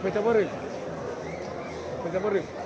Fecha por arriba. Fecha por arriba.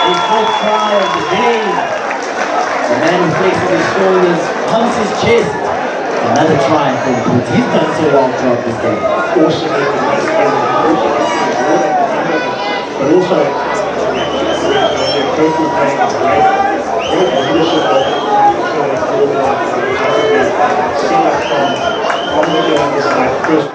His fourth try of the game. The man who flexes his shoulders, pumps his chest. Another try for the Boots. He's done so well throughout this game. But also total playing great leadership of set up from the Eland side first.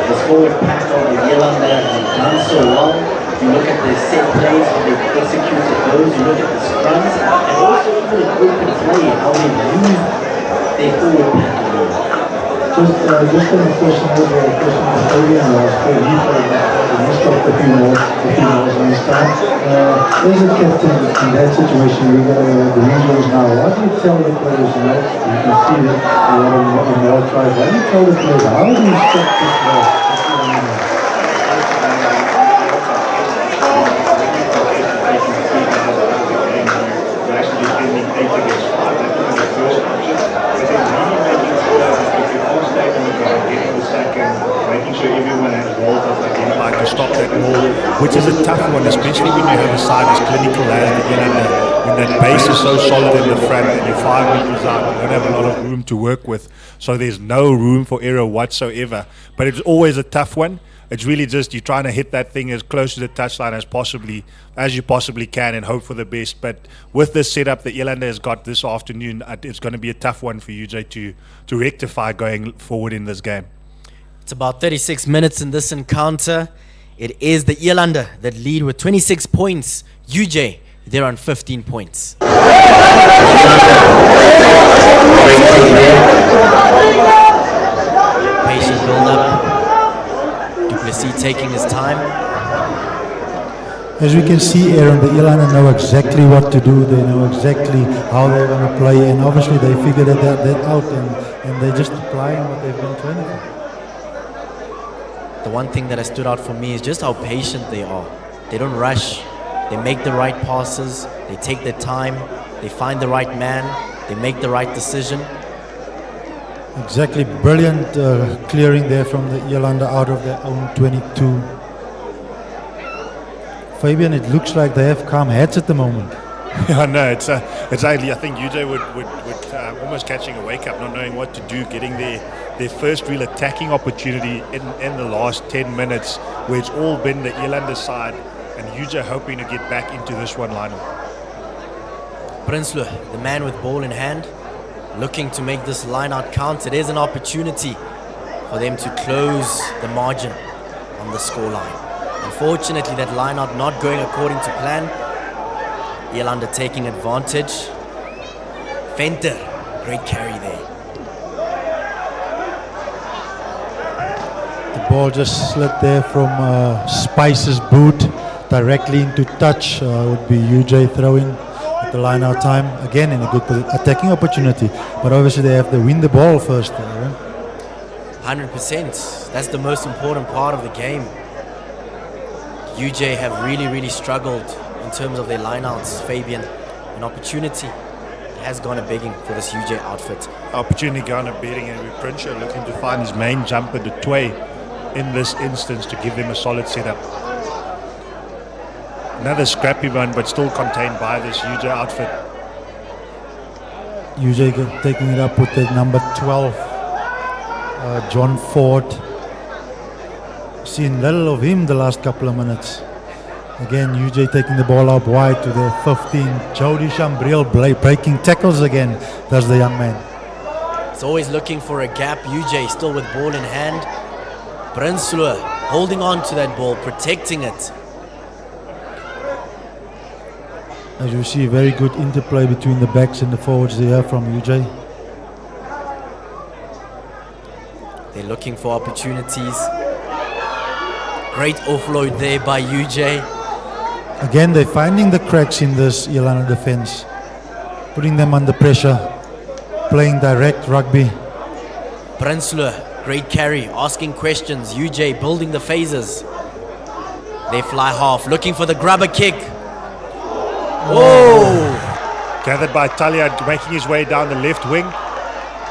The forward pack of the Eland have done so well. You look at the set plays, how they've executed those, you look at the scrums, and also even the open play, how they've used their forward pack. Just on the question over a question of Fabian was for you, he missed off a few more in his time. As a captain in that situation, we got the regionals now. What do you tell the players, you know, you can see that a lot of more tries. What do you tell the players, how do you stop this ball? To stop that ball, which is a tough one, especially when you have a side as clinical as the Eland, when that base is so solid in the front and you're 5 meters out, you don't have a lot of room to work with, so there's no room for error whatsoever. But it's always a tough one. It's really just you're trying to hit that thing as close to the touchline as you possibly can and hope for the best. But with this setup that Elande has got this afternoon, it's going to be a tough one for UJ to rectify going forward in this game. It's about 36 minutes in this encounter. It is the Elande that lead with 26 points. UJ, they're on 15 points. Patient build-up. Duplessis taking his time. As we can see, Aaron, the Elande know exactly what to do. They know exactly how they're going to play, and obviously they figured that out, and they're just applying what they've been training for. The one thing that has stood out for me is just how patient they are. They don't rush. They make the right passes. They take their time. They find the right man. They make the right decision. Exactly, brilliant clearing there from the Elande out of their own 22. Fabian, it looks like they have calm heads at the moment. Yeah, no, it's actually, I think UJ would almost catching a wake up, not knowing what to do, getting their first real attacking opportunity in the last 10 minutes, where it's all been the Elande side, and UJ hoping to get back into this one lineup. Prinsloo, the man with ball in hand, looking to make this line out count. It is an opportunity for them to close the margin on the scoreline. Unfortunately, that line out not going according to plan. Elande taking advantage. Venter, great carry there. The ball just slid there from Spice's boot directly into touch. Would be UJ throwing at the line out time. Again, in a good attacking opportunity. But obviously they have to win the ball first. 100%. That's the most important part of the game. UJ have really struggled in terms of their lineouts. Fabian, an opportunity has gone a begging for this UJ outfit. Opportunity gone a begging, and Prinsloo looking to find his main jumper, the Tway, in this instance to give them a solid setup. Another scrappy one, but still contained by this UJ outfit. UJ taking it up with the number 12, John Ford. Seen little of him the last couple of minutes. Again, UJ taking the ball up wide to the 15. Jody Chambril breaking tackles again, does the young man. He's always looking for a gap. UJ still with ball in hand. Prinsloo holding on to that ball, protecting it. As you see, very good interplay between the backs and the forwards there from UJ. They're looking for opportunities. Great offload there by UJ. Again, they're finding the cracks in this Elande defense, putting them under pressure, playing direct rugby. Prinsloo, great carry, asking questions. UJ building the phases. They fly half, looking for the grubber kick. Whoa! Gathered by Talia, making his way down the left wing.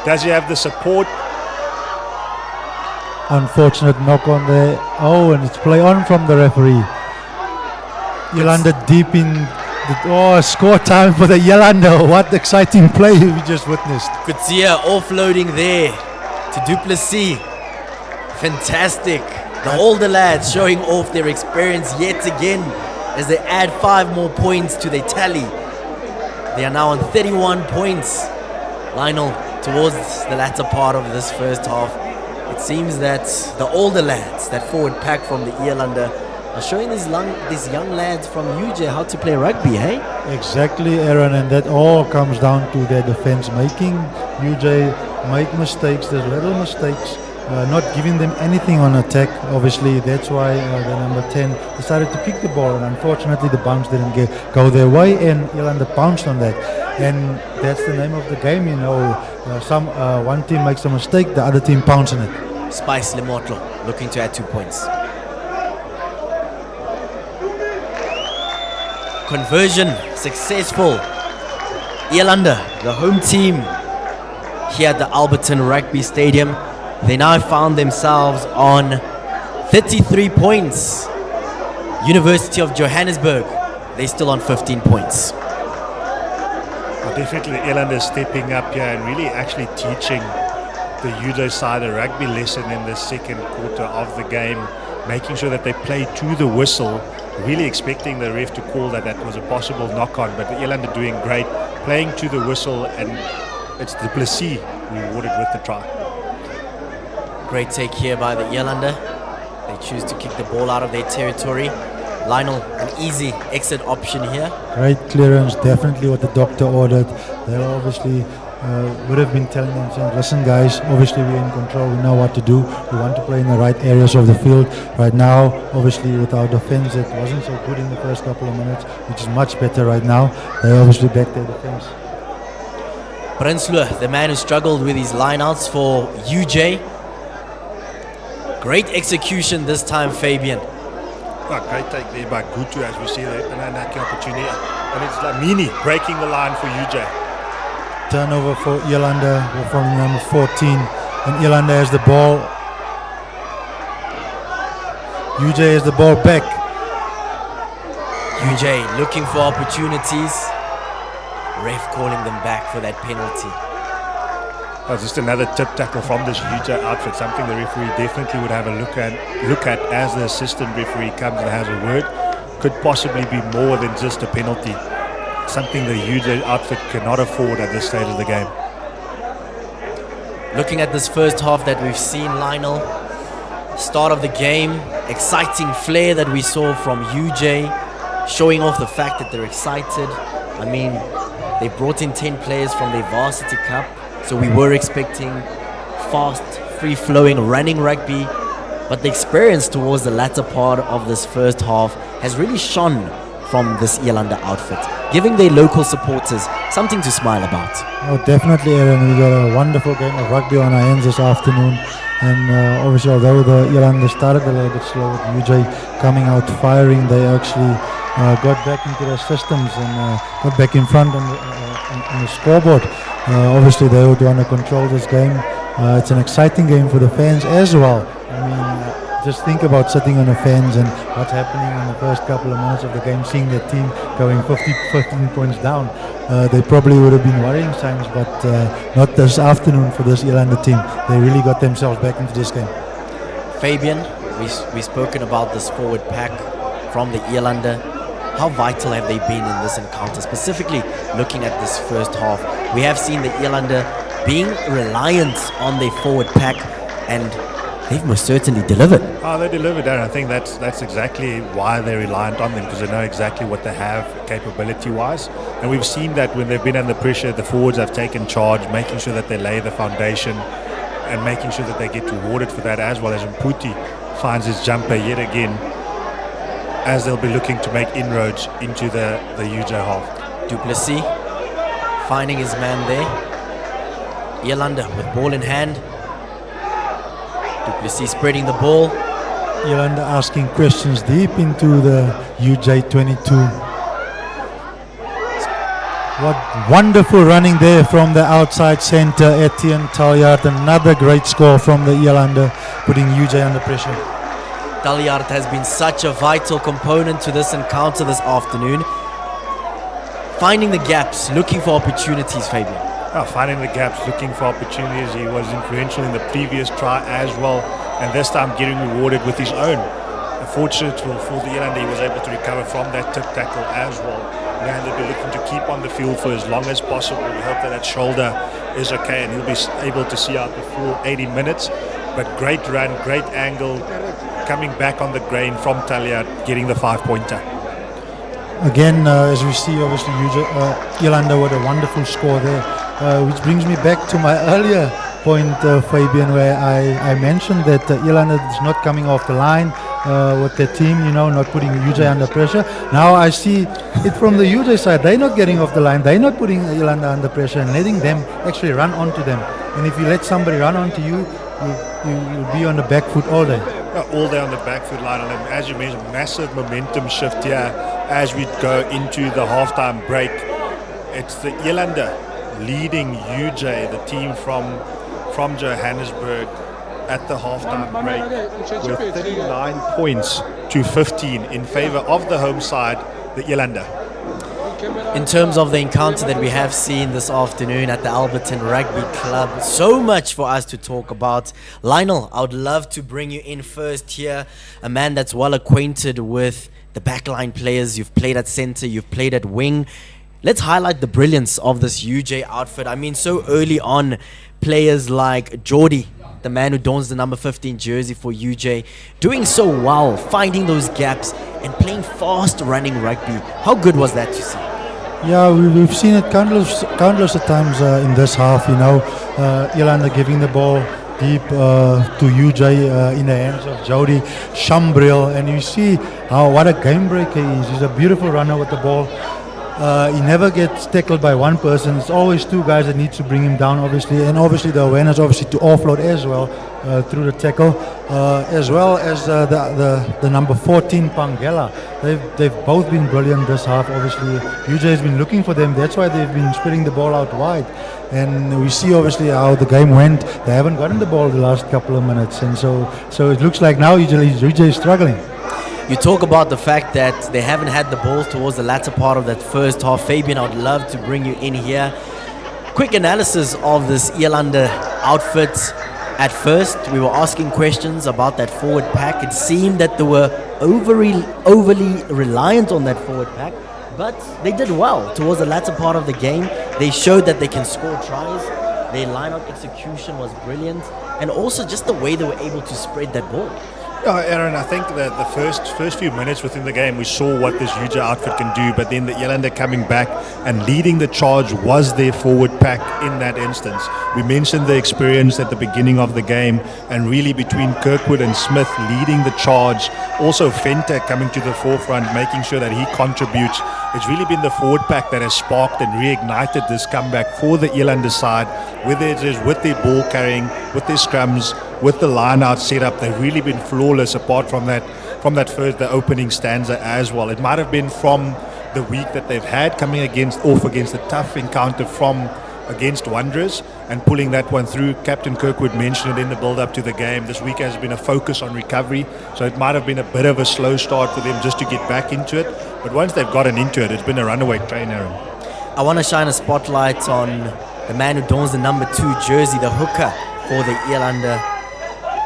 Does he have the support? Unfortunate knock on there. Oh, and it's play on from the referee. Elande deep in the score time for the Elande. What exciting play we just witnessed. Kutsia offloading there to Duplessis. Fantastic. The older lads showing off their experience yet again as they add 5 more points to their tally. They are now on 31 points. Lionel, towards the latter part of this first half, it seems that the older lads, that forward pack from the Elande, are showing these young lads from UJ how to play rugby, hey? Exactly, Aaron, and that all comes down to their defense, making UJ make mistakes. There's little mistakes, not giving them anything on attack. Obviously, that's why the number 10 decided to kick the ball, and unfortunately the bounce didn't go their way, and Elande pounced on that. And that's the name of the game, you know. One team makes a mistake, the other team pounces on it. Spice Lemotlo looking to add 2 points. Conversion successful. Elande, the home team here at the Alberton Rugby Stadium, they now found themselves on 33 points. University of Johannesburg, they're still on 15 points. Well, definitely Eland is stepping up here and really actually teaching the UJ side a rugby lesson in the second quarter of the game, making sure that they play to the whistle, really expecting the ref to call that was a possible knock-on, but the Eland are doing great, playing to the whistle, and it's Du Plessis rewarded with the try. Great take here by the Elande. They choose to kick the ball out of their territory. Lionel, an easy exit option here. Great clearance, definitely what the doctor ordered. They obviously would have been telling them, saying, listen guys, obviously we're in control, we know what to do, we want to play in the right areas of the field. Right now, obviously with our defense, it wasn't so good in the first couple of minutes, which is much better right now. They obviously back their defense. Prinsloo, the man who struggled with his lineouts for UJ. Great execution this time, Fabian. Oh, great take there by Gutu, as we see the unlucky opportunity. And it's Lamini breaking the line for UJ. Turnover for Elande from number 14, and Elande has the ball. UJ has the ball back. UJ looking for opportunities. Ref calling them back for that penalty. Oh, just another tip tackle from this UJ outfit, something the referee definitely would have a look at as the assistant referee comes and has a word. Could possibly be more than just a penalty. Something the UJ outfit cannot afford at this stage of the game. Looking at this first half that we've seen, Lionel, start of the game, exciting flair that we saw from UJ, showing off the fact that they're excited. I mean, they brought in 10 players from their varsity cup, so we were expecting fast, free-flowing, running rugby, but the experience towards the latter part of this first half has really shone from this Elande outfit, giving their local supporters something to smile about. Oh, definitely, Aaron. We got a wonderful game of rugby on our hands this afternoon. And obviously, although the Elande started a little bit slow with UJ coming out firing, they actually got back into their systems and got back in front on the scoreboard. Obviously, they would want to control this game. It's an exciting game for the fans as well. I mean, just think about sitting on the fans and what's happening in the first couple of minutes of the game, seeing their team going 15 points down. They probably would have been worrying signs, but not this afternoon for this Elande team. They really got themselves back into this game. Fabian, we've spoken about this forward pack from the Elande. How vital have they been in this encounter, specifically looking at this first half? We have seen the Elande being reliant on their forward pack, and they've most certainly delivered. Oh, they delivered, Darren. I think that's exactly why they're reliant on them, because they know exactly what they have capability-wise. And we've seen that when they've been under pressure, the forwards have taken charge, making sure that they lay the foundation and making sure that they get rewarded for that, as well as Mputi finds his jumper yet again, as they'll be looking to make inroads into the UJ half. Du Plessis finding his man there. Elande with ball in hand. Du Plessis spreading the ball. Elande asking questions deep into the UJ 22. What wonderful running there from the outside centre, Etienne Taljaard. Another great score from the Elande, putting UJ under pressure. Taljaard has been such a vital component to this encounter this afternoon. Finding the gaps, looking for opportunities, Fabian. Finding the gaps, looking for opportunities. He was influential in the previous try as well. and this time getting rewarded with his own. Fortunate for the Eland, he was able to recover from that tip tackle as well. Now they'll be looking to keep on the field for as long as possible. We hope that shoulder is okay and he'll be able to see out the full 80 minutes. But great run, great angle, coming back on the grain from Talia, getting the 5-pointer. Again, as we see, obviously, Elande with a wonderful score there, which brings me back to my earlier point, Fabian, where I mentioned that Elande is not coming off the line with their team, not putting UJ under pressure. Now I see it from the UJ side. They're not getting off the line. They're not putting Elande under pressure and letting them actually run onto them. And if you let somebody run onto you, you'll be on the back foot all day. All day on the back foot line, and as you mentioned, massive momentum shift here as we go into the halftime break. It's the Elande leading UJ, the team from Johannesburg, at the halftime break with 39 points to 15 in favor of the home side, the Elande. In terms of the encounter that we have seen this afternoon at the Alberton Rugby Club, so much for us to talk about. Lionel, I would love to bring you in first here, a man that's well acquainted with the backline players. You've played at center, you've played at wing. Let's highlight the brilliance of this UJ outfit. I mean, so early on, players like Jordy, the man who dons the number 15 jersey for UJ, doing so well, finding those gaps and playing fast running rugby. How good was that to see? Yeah, we've seen it countless of times in this half, Elande giving the ball deep to UJ in the hands of Jody Shambril, and you see what a game breaker he is. He's a beautiful runner with the ball. He never gets tackled by one person. It's always two guys that need to bring him down, obviously, and obviously the awareness, to offload as well through the tackle, as well as the number 14 Pangela. They've both been brilliant this half. Obviously, UJ has been looking for them. That's why they've been spreading the ball out wide. And we see obviously how the game went. They haven't gotten the ball the last couple of minutes, and so it looks like now UJ is struggling. You talk about the fact that they haven't had the ball towards the latter part of that first half. Fabian, I would love to bring you in here. Quick analysis of this Elande outfit. At first, we were asking questions about that forward pack. It seemed that they were overly reliant on that forward pack, but they did well towards the latter part of the game. They showed that they can score tries. Their line-out execution was brilliant, and also just the way they were able to spread that ball. Yeah, Aaron, I think that the first few minutes within the game, we saw what this UJ outfit can do, but then the Elande coming back and leading the charge was their forward pack in that instance. We mentioned the experience at the beginning of the game, and really between Kirkwood and Smith leading the charge, also Venter coming to the forefront, making sure that he contributes. It's really been the forward pack that has sparked and reignited this comeback for the Elande side, whether it is with their ball carrying, with their scrums, with the line-out setup. They've really been flawless apart from that first, the opening stanza as well. It might have been from the week that they've had coming against a tough encounter against Wanderers and pulling that one through. Captain Kirkwood mentioned it in the build-up to the game. This week has been a focus on recovery, so it might have been a bit of a slow start for them just to get back into it. But once they've gotten into it, it's been a runaway train, Aaron. I want to shine a spotlight on the man who dons the number 2 jersey, the hooker for the Elande,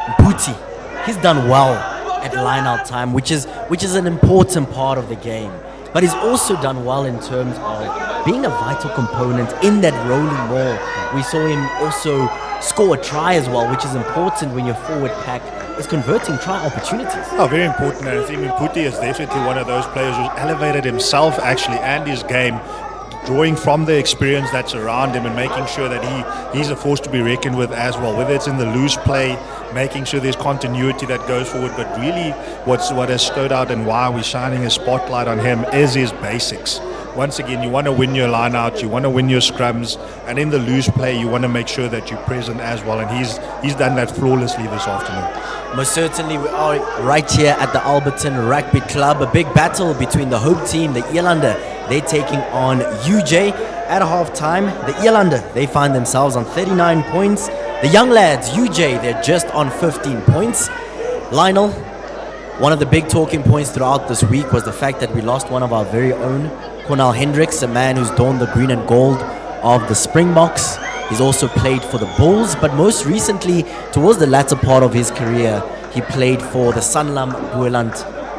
Mputi. He's done well at line-out time, which is an important part of the game. But he's also done well in terms of being a vital component in that rolling ball. We saw him also score a try as well, which is important when your forward pack is converting try opportunities. Oh, very important. And I think Mputi is definitely one of those players who's elevated himself actually and his game, drawing from the experience that's around him and making sure that he's a force to be reckoned with as well, whether it's in the loose play, making sure there's continuity that goes forward. But really what has stood out and why we're shining a spotlight on him is his basics. Once again, you want to win your line out, you want to win your scrums, and in the loose play you want to make sure that you're present as well, and he's done that flawlessly this afternoon. Most certainly, we are right here at the Alberton Rugby Club. A big battle between the home team, the Elande. They're taking on UJ. At halftime, the Elande, they find themselves on 39 points. The young lads, UJ, they're just on 15 points. Lionel, one of the big talking points throughout this week was the fact that we lost one of our very own, Cornel Hendricks, a man who's donned the green and gold of the Springboks. He's also played for the Bulls, but most recently, towards the latter part of his career, he played for the Sanlam Eland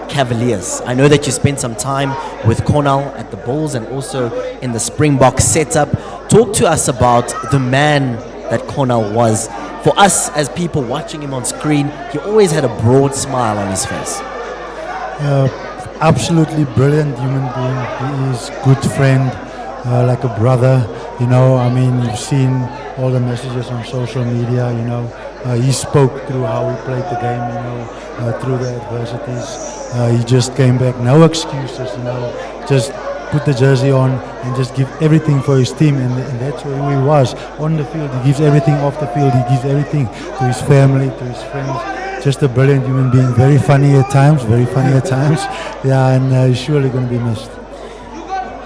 Cavaliers. I know that you spent some time with Cornell at the Bulls and also in the Springbok setup. Talk to us about the man that Cornell was. For us as people watching him on screen, he always had a broad smile on his face. Absolutely brilliant human being. He is good friend, like a brother. I mean, you've seen all the messages on social media. He spoke through how he played the game. Through the adversities. He just came back, no excuses. Just put the jersey on and just give everything for his team, and that's who he was on the field. He gives everything off the field. He gives everything to his family, to his friends. Just a brilliant human being. Very funny at times. Yeah, and he's surely going to be missed.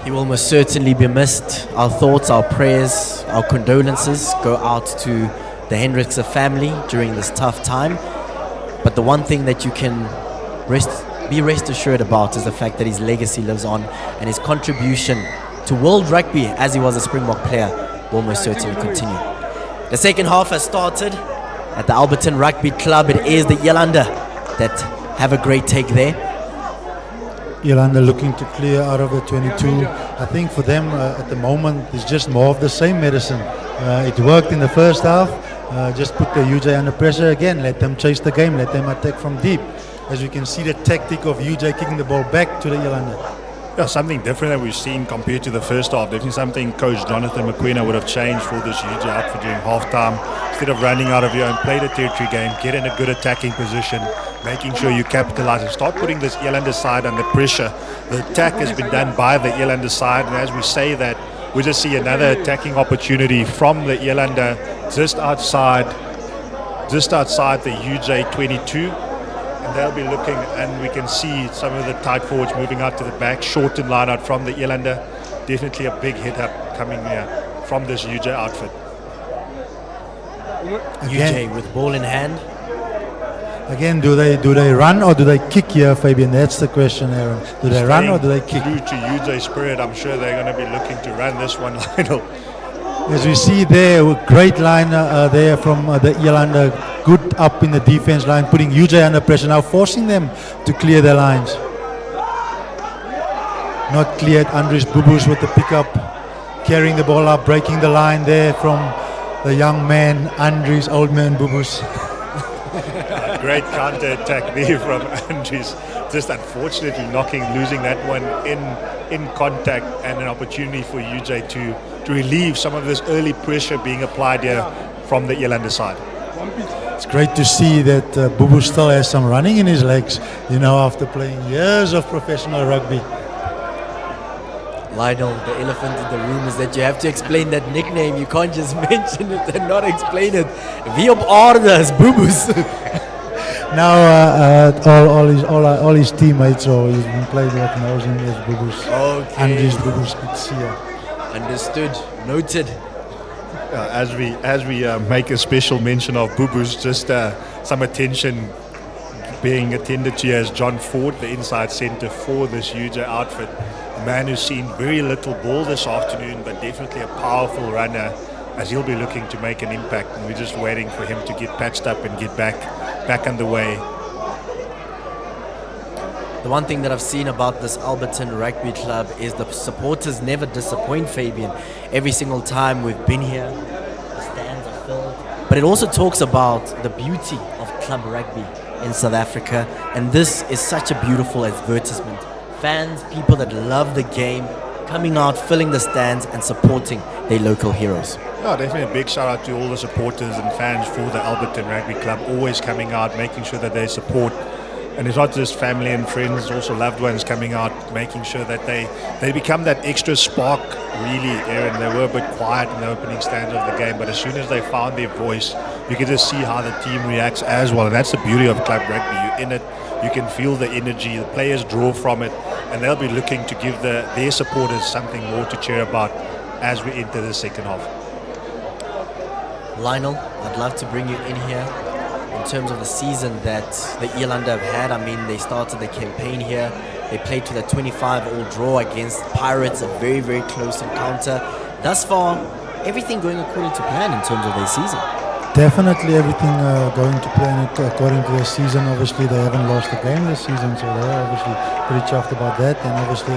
He will most certainly be missed. Our thoughts, our prayers, our condolences go out to the Hendrikse family during this tough time. But the one thing that you can be rest assured about is the fact that his legacy lives on, and his contribution to world rugby as he was a Springbok player will most certainly continue. The second half has started at the Alberton Rugby Club. It is the Elande that have a great take there. Elande looking to clear out of the 22. I think for them at the moment it's just more of the same medicine. It worked in the first half. Just put the UJ under pressure again. Let them chase the game. Let them attack from deep. As we can see the tactic of UJ kicking the ball back to the Elande. Yeah, something different that we've seen compared to the first half. Definitely something Coach Jonathan McQueen would have changed for this UJ outfit during halftime. Instead of running out of your own, play the territory game, get in a good attacking position, making sure you capitalize and start putting this Elande side under pressure. The attack has been done by the Elande side, and as we say that, we just see another attacking opportunity from the Elande just outside the UJ 22. And they'll be looking, and we can see some of the tight forwards moving out to the back, shortened line out from the Elande. Definitely a big hit up coming here from this UJ outfit. UJ with ball in hand. Again, do they run or do they kick here, Fabian? That's the question, Aaron. Do they run or do they kick? True to UJ spirit, I'm sure they're going to be looking to run this one, Lionel. As we see there, a great line there from the Elande, good up in the defense line, putting UJ under pressure, now forcing them to clear their lines. Not cleared. Andries Bubus with the pickup, carrying the ball up, breaking the line there from the young man, Andries, old man Bubus. Great counter attack there from Andries. Just unfortunately losing that one in contact, and an opportunity for UJ to relieve some of this early pressure being applied here from the Elande side. It's great to see that Bubu still has some running in his legs, after playing years of professional rugby. Lionel, the elephant in the room is that you have to explain that nickname. You can't just mention it and not explain it. Wie op aarde is Bubu's? Now all his teammates, or he's been playing with, knows him as Bubu's. Okay. Andries Bubus could see it. Understood. Noted. As we make a special mention of Bubu's, just some attention being attended to as John Ford, the inside centre for this UJ outfit. A man who's seen very little ball this afternoon, but definitely a powerful runner, as he'll be looking to make an impact, and we're just waiting for him to get patched up and get back underway. The one thing that I've seen about this Alberton Rugby Club is the supporters never disappoint, Fabian. Every single time we've been here, the stands are filled. But it also talks about the beauty of club rugby in South Africa, and this is such a beautiful advertisement. Fans, people that love the game, coming out, filling the stands and supporting their local heroes. Yeah, definitely a big shout out to all the supporters and fans for the Alberton Rugby Club, always coming out, making sure that they support. And it's not just family and friends, also loved ones coming out, making sure that they become that extra spark, really, Aaron. They were a bit quiet in the opening stanza of the game, but as soon as they found their voice, you can just see how the team reacts as well. And that's the beauty of club rugby. You're in it, you can feel the energy, the players draw from it, and they'll be looking to give their supporters something more to cheer about as we enter the second half. Lionel, I'd love to bring you in here. In terms of the season that the Eland have had, I mean, they started the campaign here. They played to the 25-all draw against Pirates, a very, very close encounter. Thus far, everything going according to plan in terms of their season? Definitely everything going to plan according to their season. Obviously, they haven't lost a game this season, so they're obviously pretty chuffed about that. And obviously,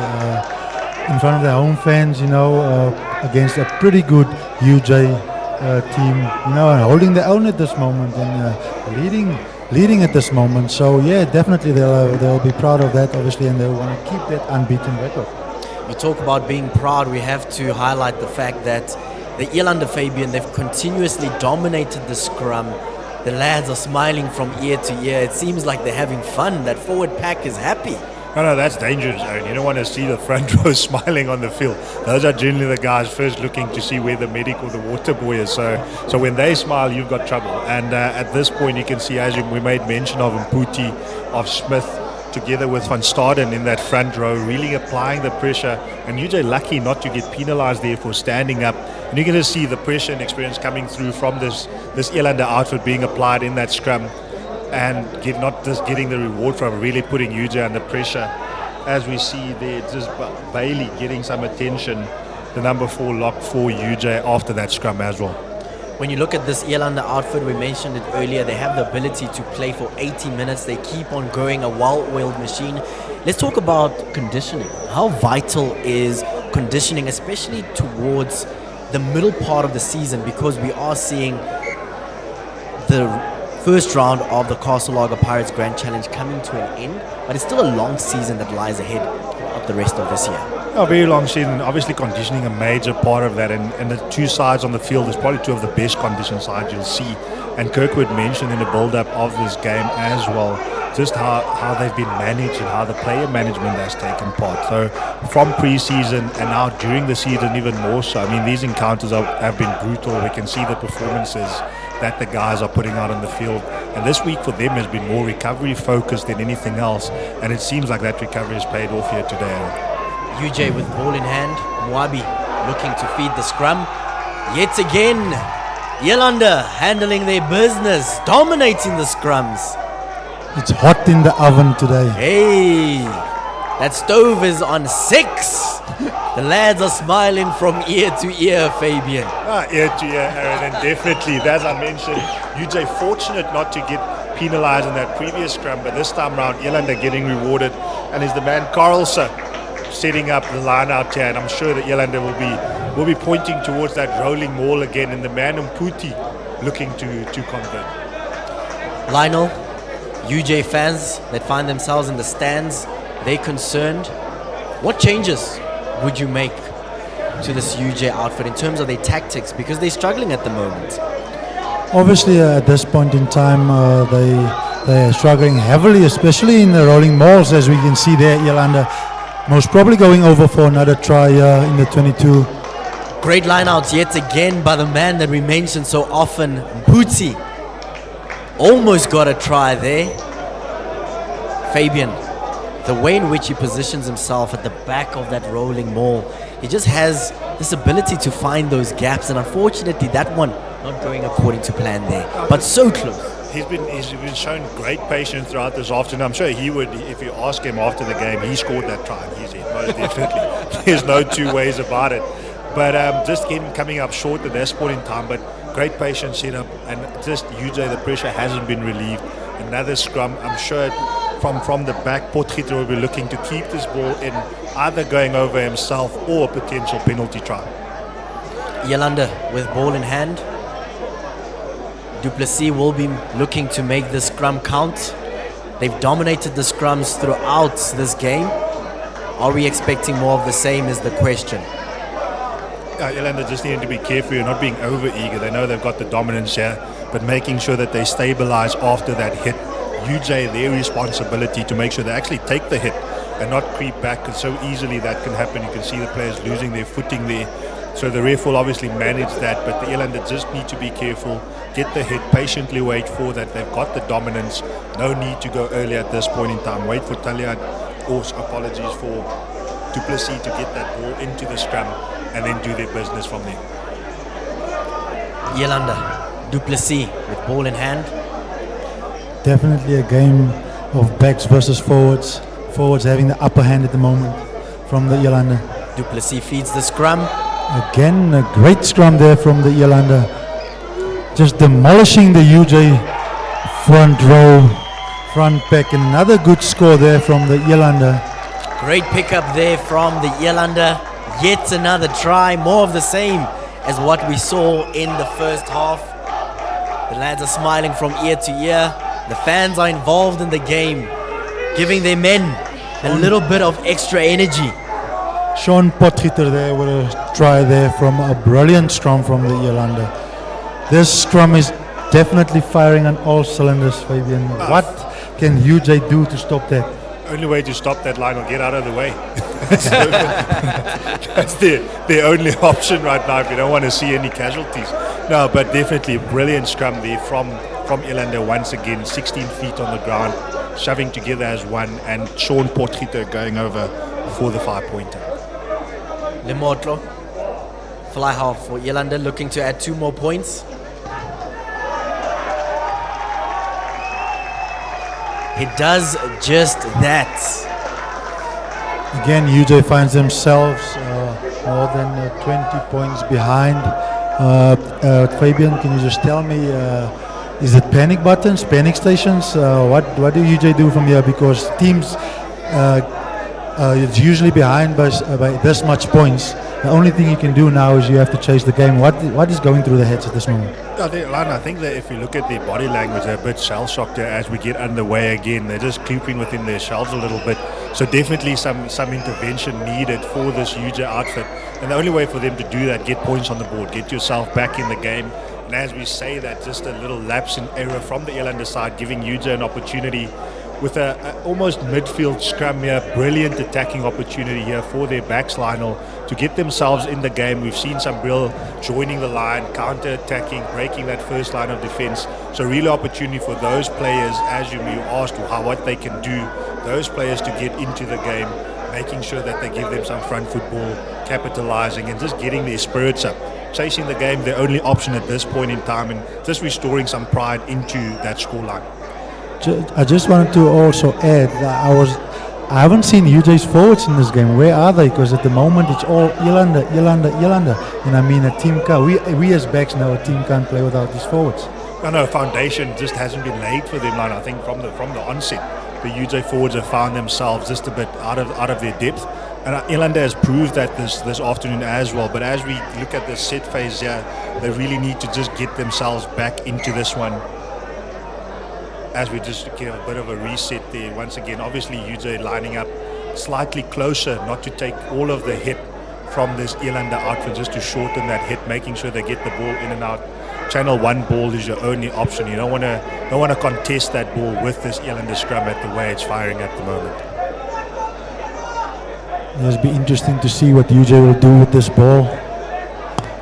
in front of their home fans, against a pretty good UJ team, and holding their own at this moment and leading at this moment. So yeah, definitely they'll be proud of that, obviously, and they'll want to keep that unbeaten record. You talk about being proud. We have to highlight the fact that the Elande, Fabian, they've continuously dominated the scrum. The lads are smiling from ear to ear. It seems like they're having fun. That forward pack is happy. No, that's dangerous, Aaron. You don't want to see the front row smiling on the field. Those are generally the guys first looking to see where the medic or the water boy is. So when they smile, you've got trouble. And at this point, you can see, as we made mention of Mputi, of Smith, together with Van Staden in that front row, really applying the pressure. And UJ lucky not to get penalised there for standing up. And you're going to see the pressure and experience coming through from this Elande outfit being applied in that scrum. And not just getting the reward from really putting UJ under pressure. As we see there, just Bailey getting some attention, the number 4 lock for UJ after that scrum as well. When you look at this Elande outfit, we mentioned it earlier, they have the ability to play for 80 minutes. They keep on going, a well-oiled machine. Let's talk about conditioning. How vital is conditioning, especially towards the middle part of the season, because we are seeing the first round of the Castle Lager Pirates Grand Challenge coming to an end, but it's still a long season that lies ahead throughout the rest of this year. A very long season, obviously conditioning a major part of that, and the two sides on the field is probably two of the best conditioned sides you'll see. And Kirkwood mentioned in the build-up of this game as well, just how they've been managed and how the player management has taken part. So from pre-season and now during the season even more so. I mean, these encounters have been brutal. We can see the performances that the guys are putting out on the field. And this week for them has been more recovery focused than anything else. And it seems like that recovery has paid off here today. UJ with ball in hand, Mwabi looking to feed the scrum. Yet again, Elande handling their business, dominating the scrums. It's hot in the oven today. Hey, that stove is on 6. The lads are smiling from ear to ear, Fabian. Ear to ear, Aaron, and definitely, as I mentioned, UJ fortunate not to get penalised in that previous scrum, but this time round, Elande getting rewarded, and is the man Carlson setting up the line out here, and I'm sure that Elande will be pointing towards that rolling maul again, and the man Mputi looking to convert. Lionel, UJ fans that find themselves in the stands, they concerned. What changes would you make to this UJ outfit in terms of their tactics, because they're struggling at the moment? Obviously, at this point in time, they are struggling heavily, especially in the rolling mauls, as we can see there. Elande most probably going over for another try in the 22. Great line-outs yet again by the man that we mentioned so often, Mputi. Almost got a try there. Fabian, the way in which he positions himself at the back of that rolling maul, he just has this ability to find those gaps, and unfortunately that one not going according to plan there, but so close. He's been shown great patience throughout this afternoon. I'm sure he would, if you ask him after the game, he scored that try. He's in, most definitely. There's no two ways about it. But just him coming up short at this point in time, but great patience set up, and just UJ, the pressure hasn't been relieved. Another scrum, I'm sure from the back, Potgieter will be looking to keep this ball in, either going over himself or a potential penalty try. Elande with ball in hand. Du Plessis will be looking to make the scrum count. They've dominated the scrums throughout this game. Are we expecting more of the same is the question. Elande just needing to be careful, not being over-eager. They know they've got the dominance here, but making sure that they stabilize after that hit. UJ, their responsibility to make sure they actually take the hit and not creep back, because so easily that can happen. You can see the players losing their footing there. So the ref will obviously manage that, but the Elande just need to be careful, get the hit, patiently wait for that. They've got the dominance. No need to go early at this point in time. Wait for Taliad, or apologies for Du Plessis to get that ball into the scrum and then do their business from there. Elande, Du Plessis with ball in hand. Definitely a game of backs versus forwards. Forwards having the upper hand at the moment from the Elande. Du Plessis feeds the scrum. Again, a great scrum there from the Elande. Just demolishing the UJ front row, front pack. Another good score there from the Elande. Great pickup there from the Elande. Yet another try, more of the same as what we saw in the first half. The lads are smiling from ear to ear. The fans are involved in the game, giving their men a little bit of extra energy. Sean Potgieter there with a try there from a brilliant scrum from the Elande. This scrum is definitely firing on all cylinders, Fabian. What can UJ do to stop that? Only way to stop that line will get out of the way. That's the only option right now if you don't want to see any casualties. No, but definitely a brilliant scrum there from Elande once again, 16 feet on the ground, shoving together as one, and Sean Potgieter going over for the 5-pointer. Lemotlo, fly half for Elande, looking to add 2 more points. He does just that. Again, UJ finds themselves more than 20 points behind. Fabian, can you just tell me, is it panic buttons, panic stations? What do UJ do from here? Because teams, it's usually behind by this much points. The only thing you can do now is you have to chase the game. What is going through the heads at this moment? I think that if you look at their body language, they're a bit shell-shocked as we get underway again. They're just creeping within their shells a little bit. So definitely some intervention needed for this UJ outfit. And the only way for them to do that, get points on the board, get yourself back in the game. And as we say that, just a little lapse in error from the Elande side, giving UJ an opportunity with a almost midfield scrum here, brilliant attacking opportunity here for their backs, Lionel, to get themselves in the game. We've seen some real joining the line, counter-attacking, breaking that first line of defense. So real opportunity for those players, as you asked, what they can do, those players to get into the game, making sure that they give them some front football, capitalizing and just getting their spirits up. Chasing the game, their only option at this point in time, and just restoring some pride into that scoreline. I just wanted to also add that I haven't seen UJ's forwards in this game. Where are they? Because at the moment it's all Elande. And I mean, a team can't. We as backs know a team can't play without these forwards. No, foundation just hasn't been laid for them. I think from the onset, the UJ forwards have found themselves just a bit out of their depth. And Elande has proved that this afternoon as well. But as we look at the set phase here, they really need to just get themselves back into this one. As we just get a bit of a reset there once again. Obviously UJ lining up slightly closer, not to take all of the hit from this Elande outfit, just to shorten that hit, making sure they get the ball in and out. Channel 1 ball is your only option. You don't want to contest that ball with this Elande scrum at the way it's firing at the moment. It'll be interesting to see what UJ will do with this ball.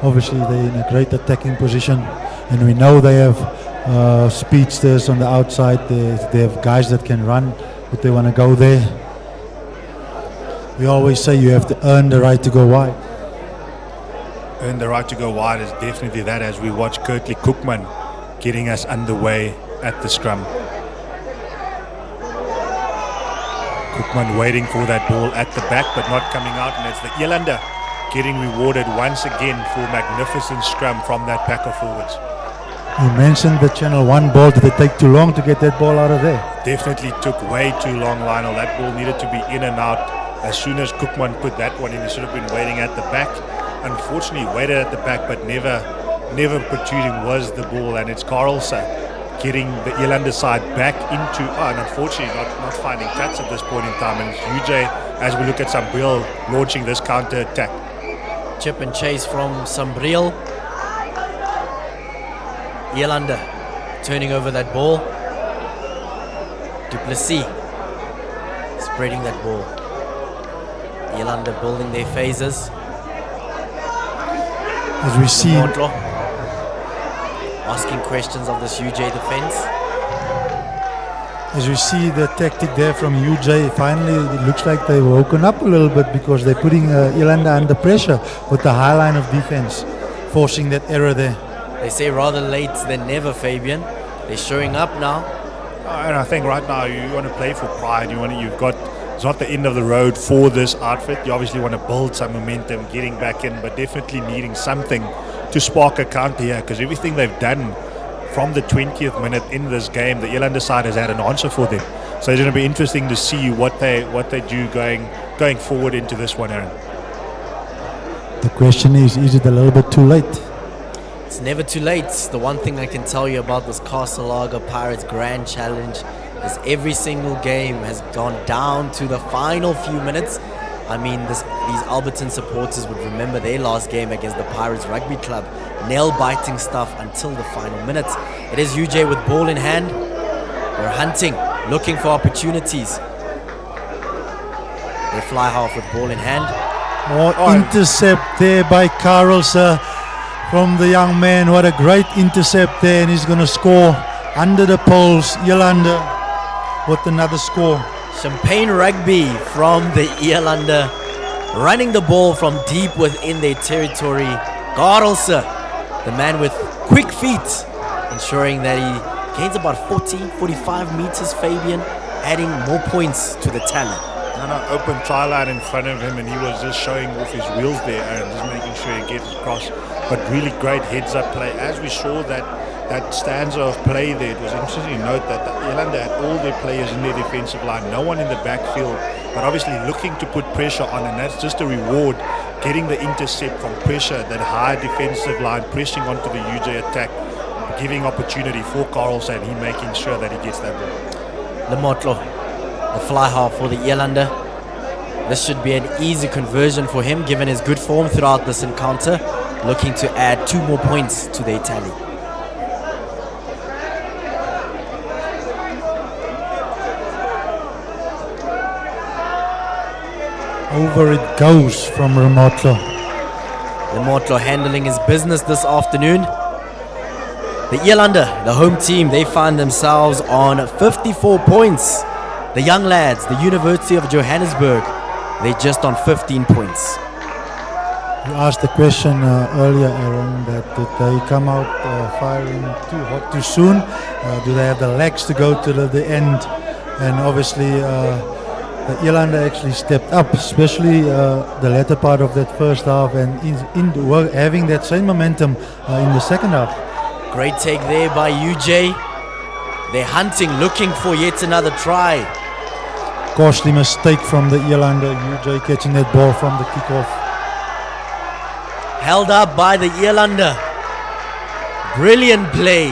Obviously they're in a great attacking position, and we know they have speedsters on the outside. They have guys that can run, but they want to go there. We always say you have to earn the right to go wide. Earn the right to go wide is definitely that, as we watch Kurtley Koopman getting us underway at the scrum. Koopman waiting for that ball at the back but not coming out, and it's the Elande getting rewarded once again for magnificent scrum from that pack of forwards. You mentioned the Channel 1 ball. Did it take too long to get that ball out of there? Definitely took way too long, Lionel. That ball needed to be in and out. As soon as Koopman put that one in, he should have been waiting at the back. Unfortunately, waited at the back, but never protruding was the ball. And it's Carlson getting the Elande side back into, and unfortunately not finding cuts at this point in time. And it's UJ, as we look at Sambriel, launching this counter-attack. Chip and chase from Sambriel. Elande turning over that ball. Duplessis spreading that ball. Elande building their phases. As we see, Modlo asking questions of this UJ defense. As we see the tactic there from UJ, finally it looks like they've woken up a little bit, because they're putting Elande under pressure with the high line of defense, forcing that error there. They say rather late than never, Fabian. They're showing up now. And I think right now you want to play for pride. You've got it's not the end of the road for this outfit. You obviously want to build some momentum, getting back in, but definitely needing something to spark a counter here, because everything they've done from the 20th minute in this game, the Eland side has had an answer for them. So it's going to be interesting to see what they do going forward into this one, Aaron. The question is it a little bit too late? It's never too late. The one thing I can tell you about this Castle Lager Pirates Grand Challenge is every single game has gone down to the final few minutes. I mean, these Alberton supporters would remember their last game against the Pirates Rugby Club. Nail-biting stuff until the final minutes. It is UJ with ball in hand. They're hunting, looking for opportunities. They fly half with ball in hand. Intercept there by Carlson from the young man. What a great intercept there, and he's going to score under the poles. Elande with another score. Champagne Rugby from the Eland, running the ball from deep within their territory. Carlson, the man with quick feet, ensuring that he gains about 45 meters, Fabian, adding more points to the tally. Open try line in front of him, and he was just showing off his wheels there and just making sure he gets across. But really great heads-up play. As we saw that stanza of play there, it was interesting to note that Eland had all their players in their defensive line, no one in the backfield, but obviously looking to put pressure on, and that's just a reward, getting the intercept from pressure, that high defensive line, pressing onto the UJ attack, giving opportunity for Carlson, he making sure that he gets that ball. Lemotlo, the fly half for the Elande. This should be an easy conversion for him given his good form throughout this encounter, looking to add 2 more points to their tally. Over it goes from Lemotlo. Lemotlo handling his business this afternoon. The Elande, the home team, they find themselves on 54 points. The young lads, the University of Johannesburg, they're just on 15 points. You asked the question earlier, Aaron, that did they come out firing too hot too soon? Do they have the legs to go to the end? And obviously, the Eland actually stepped up, especially the latter part of that first half, and having that same momentum in the second half. Great take there by UJ. They're hunting, looking for yet another try. Costly mistake from the Eland, UJ catching that ball from the kickoff. Held up by the Elande. Brilliant play.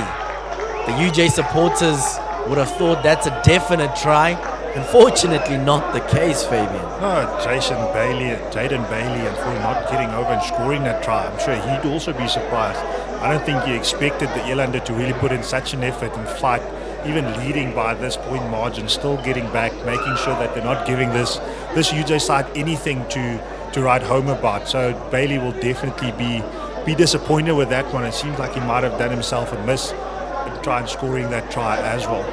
The UJ supporters would have thought that's a definite try. Unfortunately, not the case, Fabian. No, Jaden Bailey, and for not getting over and scoring that try, I'm sure he'd also be surprised. I don't think he expected the Elande to really put in such an effort and fight, even leading by this point margin, still getting back, making sure that they're not giving this UJ side anything to write home about. So Bailey will definitely be disappointed with that one. It seems like he might have done himself a miss in trying scoring that try as well.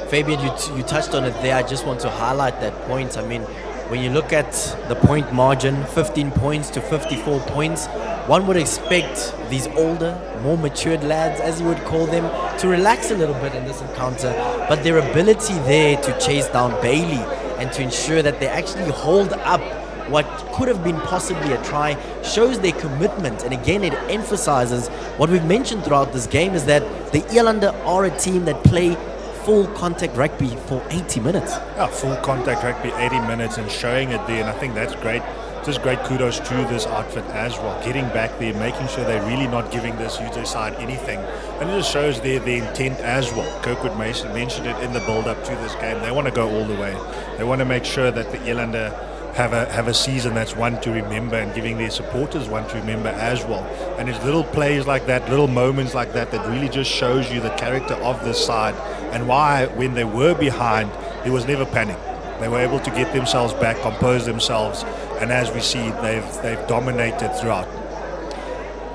Fabian, you touched on it there. I just want to highlight that point. I mean, when you look at the point margin, 15 points to 54 points, one would expect these older, more matured lads, as you would call them, to relax a little bit in this encounter. But their ability there to chase down Bailey and to ensure that they actually hold up what could have been possibly a try shows their commitment. And again, it emphasizes what we've mentioned throughout this game, is that the Elande are a team that play full contact rugby for 80 minutes. Yeah, full contact rugby, 80 minutes, and showing it there. And I think that's great. Just great kudos to this outfit as well. Getting back there, making sure they're really not giving this UJ side anything. And it just shows their intent as well. Kirkwood Mason mentioned it in the build-up to this game. They want to go all the way. They want to make sure that the Elande have a season that's one to remember, and giving their supporters one to remember as well. And it's little plays like that, little moments like that, that really just shows you the character of this side, and why when they were behind, there was never panic. They were able to get themselves back, compose themselves, and as we see, they've dominated throughout.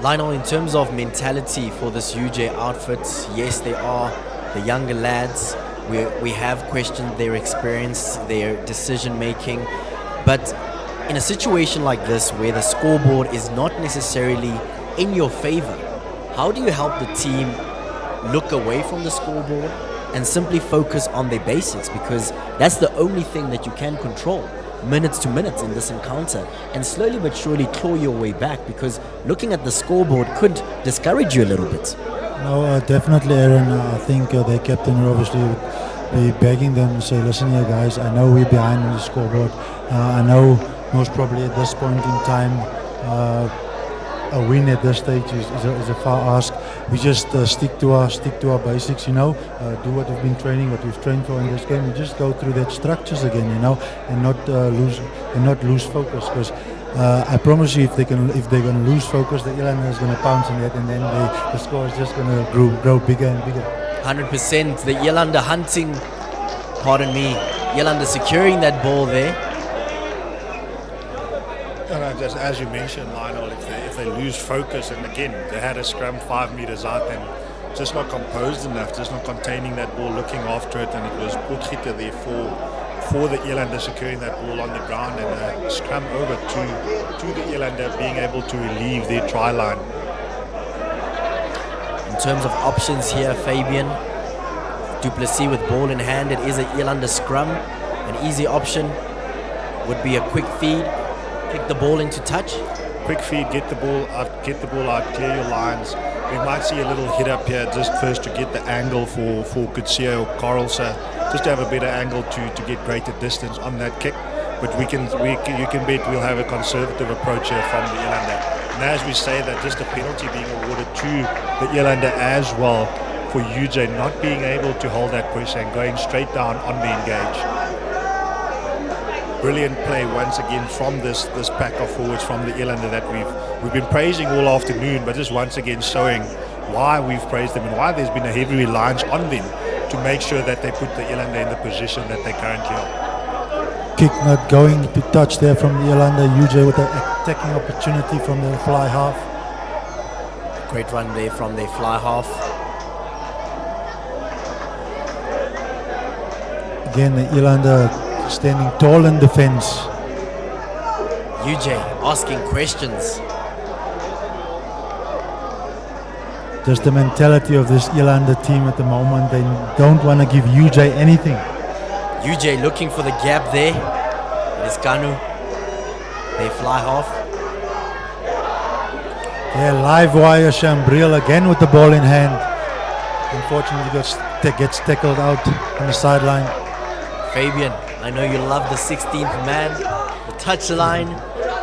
Lionel, in terms of mentality for this UJ outfit, yes, they are the younger lads. We have questioned their experience, their decision making. But in a situation like this, where the scoreboard is not necessarily in your favor, how do you help the team look away from the scoreboard and simply focus on their basics, because that's the only thing that you can control minutes to minutes in this encounter, and slowly but surely claw your way back, because looking at the scoreboard could discourage you a little bit. No, definitely, Aaron. I think their captain will obviously be begging them to say, listen here, guys, I know we're behind on the scoreboard. I know most probably at this point in time, a win at this stage is a far ask. We just stick to our basics, do what we've been training, what we've trained for in this game. We just go through that structures again, and not lose focus. Because I promise you, if they're going to lose focus, the Eland is going to pounce on that, and then the score is just going to grow bigger and bigger. 100%. The Eland are hunting. Eland are securing that ball there. Just as you mentioned, Lionel, if they lose focus, and again they had a scrum 5 meters out and just not composed enough, just not containing that ball, looking after it, and it was Potgieter there for the Elander securing that ball on the ground, and a scrum over to the Elander being able to relieve their try line. In terms of options here, Fabian, Du Plessis with ball in hand, it is an Elander scrum. An easy option would be a quick feed, kick the ball into touch. Quick feed, get the ball out, clear your lines. We might see a little hit up here just first to get the angle for Kutsia or Carlsa, just to have a better angle to get greater distance on that kick. But you can bet we'll have a conservative approach here from the Elander. And as we say that, just a penalty being awarded to the Elander as well for UJ not being able to hold that pressure and going straight down on the engage. Brilliant play once again from this pack of forwards from the Elander that we've been praising all afternoon, but just once again showing why we've praised them and why there's been a heavy reliance on them to make sure that they put the Elander in the position that they currently are. Kick not going to touch there from the Elande. UJ with an attacking opportunity from the fly half. Great run there from their fly half. Again, the Elande standing tall in defense. UJ asking questions. Just the mentality of this Elande team at the moment. They don't want to give UJ anything. UJ looking for the gap there. It is Kanu. They fly half. Yeah, live wire Chambril again with the ball in hand. Unfortunately, gets tackled out on the sideline. Fabian, I know you love the 16th man, the touchline,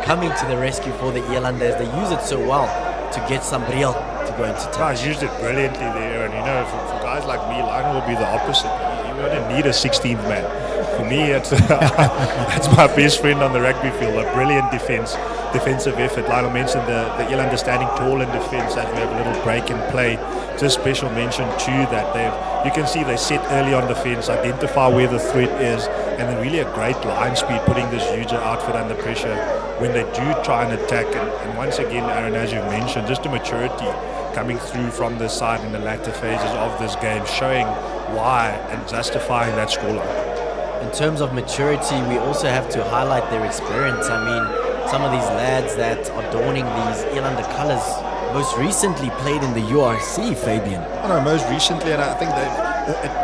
coming to the rescue for the Elanders. They use it so well to get Chambril to go into touch. Guys used it brilliantly there, and for guys like me, Lionel will be the opposite. You wouldn't need a 16th man. For me, that's my best friend on the rugby field. A brilliant defensive effort. Lionel mentioned the Elanders standing tall in defence as we have a little break and play. Just special mention too that you can see they sit early on defence, identify where the threat is, and then really a great line speed putting this huge outfit under pressure when they do try and attack. And once again, Aaron, as you mentioned, just a maturity coming through from this side in the latter phases of this game, showing why and justifying that scoreline. In terms of maturity, we also have to highlight their experience. I mean, some of these lads that are donning these Elander colours most recently played in the URC, Fabian. No, most recently, and I think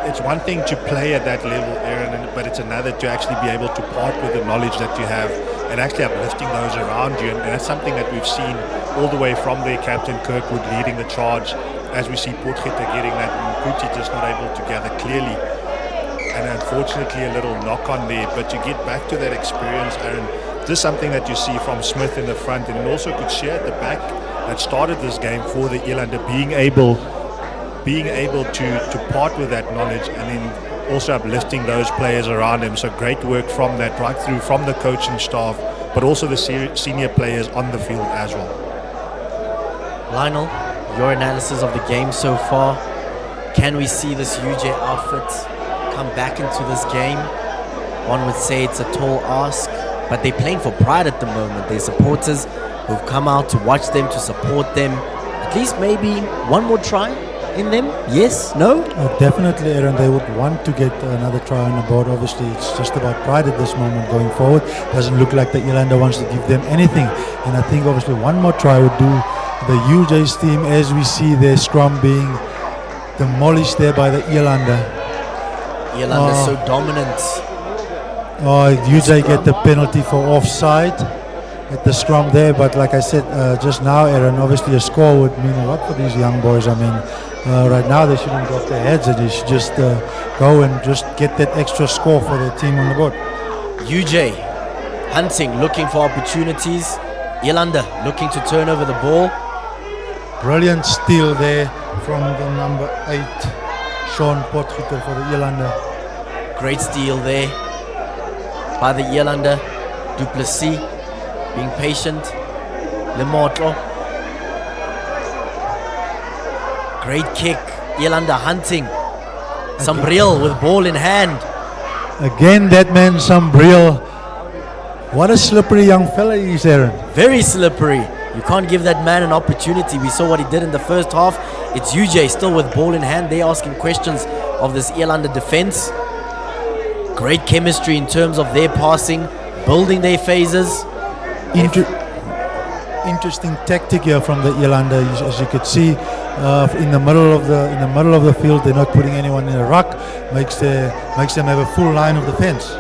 it's one thing to play at that level, Aaron, but it's another to actually be able to part with the knowledge that you have and actually uplifting those around you. And that's something that we've seen all the way from their captain Kirkwood leading the charge, as we see Potgieter getting that and Kuti just not able to gather clearly. And unfortunately a little knock on there, but you get back to that experience, Aaron. Just something that you see from Smith in the front, and also could share at the back that started this game for the Elander, being able to part with that knowledge and then also uplifting those players around him. So great work from that, right through from the coaching staff, but also the senior players on the field as well. Lionel, your analysis of the game so far. Can we see this UJ outfit come back into this game? One would say it's a tall ask, but they're playing for pride at the moment. They're supporters who've come out to watch them, to support them. At least maybe one more try in them? Yes? No? Definitely, Aaron. They would want to get another try on the board. Obviously, it's just about pride at this moment going forward. Doesn't look like the Elande wants to give them anything. And I think obviously one more try would do the UJ's team, as we see their scrum being demolished there by the Elande. Eland is so dominant. UJ get the penalty for offside at the scrum there, but like I said just now, Aaron, obviously a score would mean a lot for these young boys. I mean, right now they shouldn't drop their heads, and they should just go and just get that extra score for their team on the board. UJ hunting, looking for opportunities. Elande looking to turn over the ball. Brilliant steal there from the number 8, Sean Potgieter for the Elande. Great steal there by the Elande. Du Plessis being patient. Lemotlo. Great kick. Elande hunting. Sambriel with ball in hand. Again, that man Sambriel. What a slippery young fella he is, Aaron. Very slippery. You can't give that man an opportunity. We saw what he did in the first half. It's UJ still with ball in hand. They're asking questions of this Elande defense. Great chemistry in terms of their passing, building their phases. Interesting tactic here from the Elande, as you could see, in the middle of the field. They're not putting anyone in a ruck. Makes them have a full line of defense.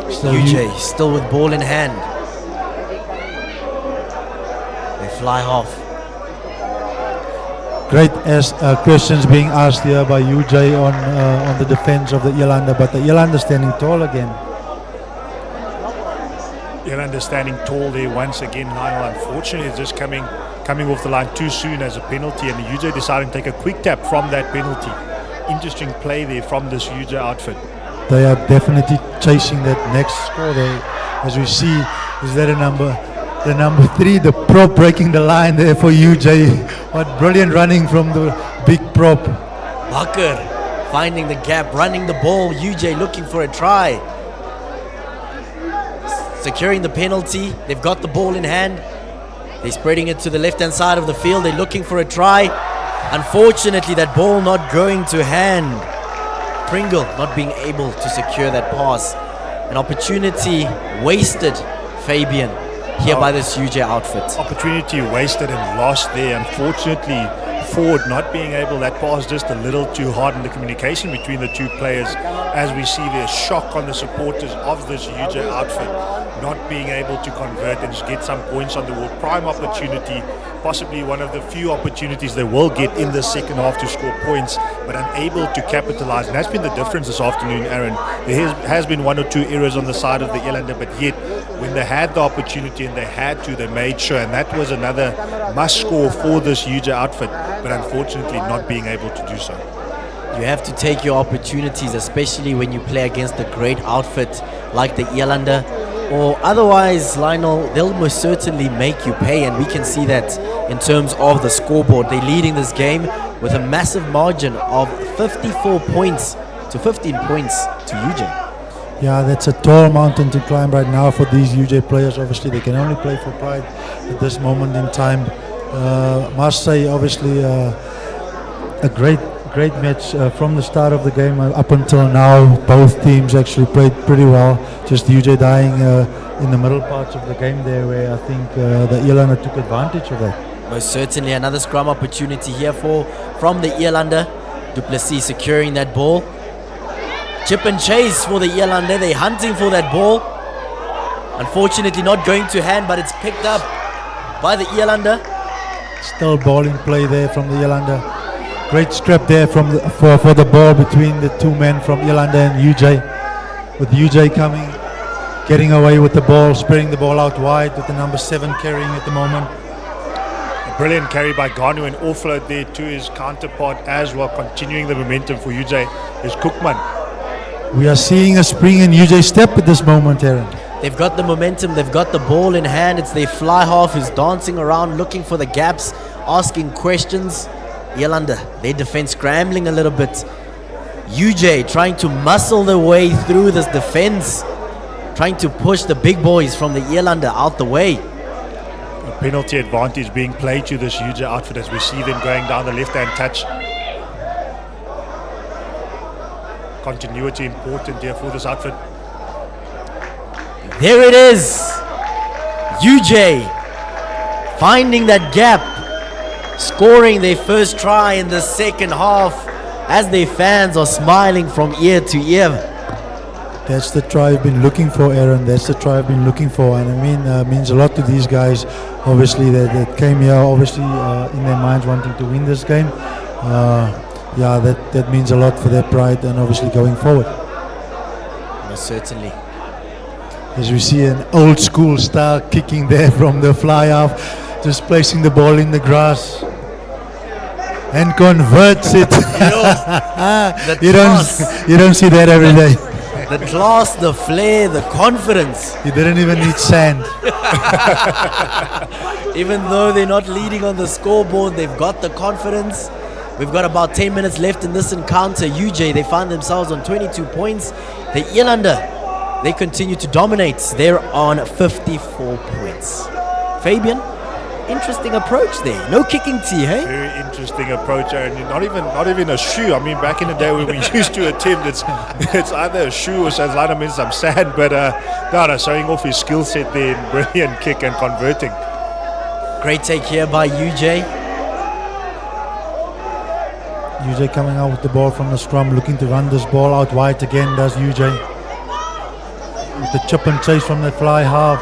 So UJ still with ball in hand. They fly half. Great questions being asked here by UJ on the defense of the Elande, but the Elande standing tall again. Eland standing tall there once again, Lionel. Unfortunately, it's just coming off the line too soon as a penalty, and the UJ deciding to take a quick tap from that penalty. Interesting play there from this UJ outfit. They are definitely chasing that next score there. As we see, is that the number 3, the prop breaking the line there for UJ. What brilliant running from the big prop. Bakker finding the gap, running the ball. UJ looking for a try. Securing the penalty. They've got the ball in hand. They're spreading it to the left-hand side of the field. They're looking for a try. Unfortunately, that ball not going to hand. Pringle not being able to secure that pass. An opportunity wasted, Fabian, here by this UJ outfit. Opportunity wasted and lost there. Unfortunately, Ford not being able, that pass just a little too hard in the communication between the two players, as we see there's shock on the supporters of this UJ outfit, not being able to convert and just get some points on the board. Prime opportunity, possibly one of the few opportunities they will get in the second half to score points, but unable to capitalize. And that's been the difference this afternoon, Aaron. There has been 1 or 2 errors on the side of the Elande, but yet when they had the opportunity and they had to, they made sure, and that was another must score for this UJ outfit, but unfortunately not being able to do so. You have to take your opportunities, especially when you play against a great outfit like the Elande, or otherwise, Lionel, they'll most certainly make you pay, and we can see that in terms of the scoreboard. They're leading this game with a massive margin of 54 points to 15 points to UJ. Yeah, that's a tall mountain to climb right now for these UJ players. Obviously, they can only play for pride at this moment in time. Must say, obviously, a great match from the start of the game up until now. Both teams actually played pretty well. Just UJ dying in the middle parts of the game there, where I think the Elande took advantage of that. Most certainly another scrum opportunity here from the Elande. Du Plessis securing that ball. Chip and chase for the Elande. They're hunting for that ball. Unfortunately not going to hand, but it's picked up by the Elande. Still ball in play there from the Elande. Great scrap there for the ball between the two men from Elande and UJ. With UJ coming, getting away with the ball, spreading the ball out wide with the number 7 carrying at the moment. A brilliant carry by Ganu, and offload there to his counterpart as well, continuing the momentum for UJ is Koopman. We are seeing a spring in UJ step at this moment, Aaron. They've got the momentum, they've got the ball in hand. It's their fly half who's dancing around, looking for the gaps, asking questions. Elande, their defense scrambling a little bit. UJ trying to muscle their way through this defense, trying to push the big boys from the Elande out the way. A penalty advantage being played to this UJ outfit as we see them going down the left-hand touch. Continuity important here for this outfit. There it is. UJ finding that gap, scoring their first try in the second half. as their fans are smiling from ear to ear. That's the try I've been looking for, Aaron. That's the try I've been looking for, and I mean, means a lot to these guys. Obviously, that came here, obviously in their minds wanting to win this game. Yeah, that means a lot for their pride and obviously going forward. Most certainly. As we see an old school style kicking there from the fly half, just placing the ball in the grass and converts it. You don't see that every day. The class, the flair, the confidence. He didn't even need sand. Even though they're not leading on the scoreboard, they've got the confidence. We've got about 10 minutes left in this encounter. UJ, they find themselves on 22 points. The Elande, they continue to dominate. They're on 54 points. Fabian, interesting approach there. No kicking tee, hey? Very interesting approach, Aaron. Not even a shoe. I mean, back in the day when we used to attempt, it's either a shoe or some sand. But no, showing off his skill set there. Brilliant kick and converting. Great take here by UJ. UJ coming out with the ball from the scrum, looking to run this ball out wide again, does UJ. With the chip and chase from the fly half.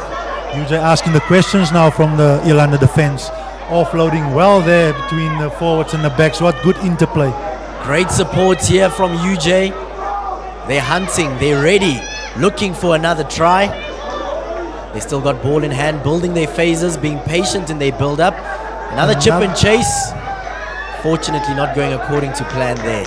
UJ asking the questions now from the Elande defense. Offloading well there between the forwards and the backs. What good interplay. Great support here from UJ. They're hunting, they're ready, looking for another try. They still got ball in hand, building their phases, being patient in their build-up. Another chip and chase. Fortunately not going according to plan there.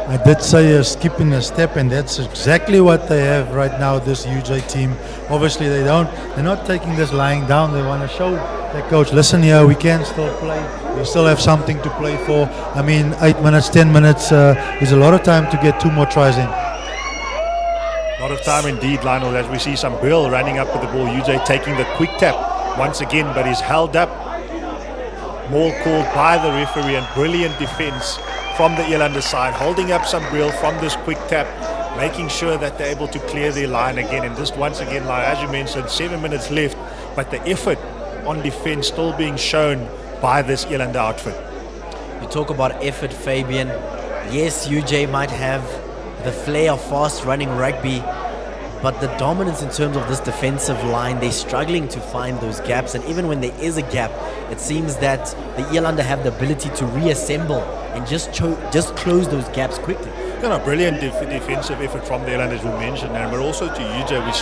I did say skipping a step, and that's exactly what they have right now, this UJ team. Obviously they're not taking this lying down. They want to show their coach, listen here, we can still play. We still have something to play for. I mean, 8 minutes, 10 minutes is a lot of time to get 2 more tries in. A lot of time indeed, Lionel, as we see some Bill running up with the ball. UJ taking the quick tap once again, but he's held up. Maul called by the referee, and brilliant defense from the Elande side, holding up some Brill from this quick tap, making sure that they're able to clear their line again. And just once again, like as you mentioned, 7 minutes left, but the effort on defense still being shown by this Elande outfit. You talk about effort, Fabian. Yes, UJ might have the flair of fast running rugby, but the dominance in terms of this defensive line, they're struggling to find those gaps. And even when there is a gap, it seems that the Elande have the ability to reassemble and just close those gaps quickly. Brilliant defensive effort from the Eland, as we mentioned, but also to UJ. We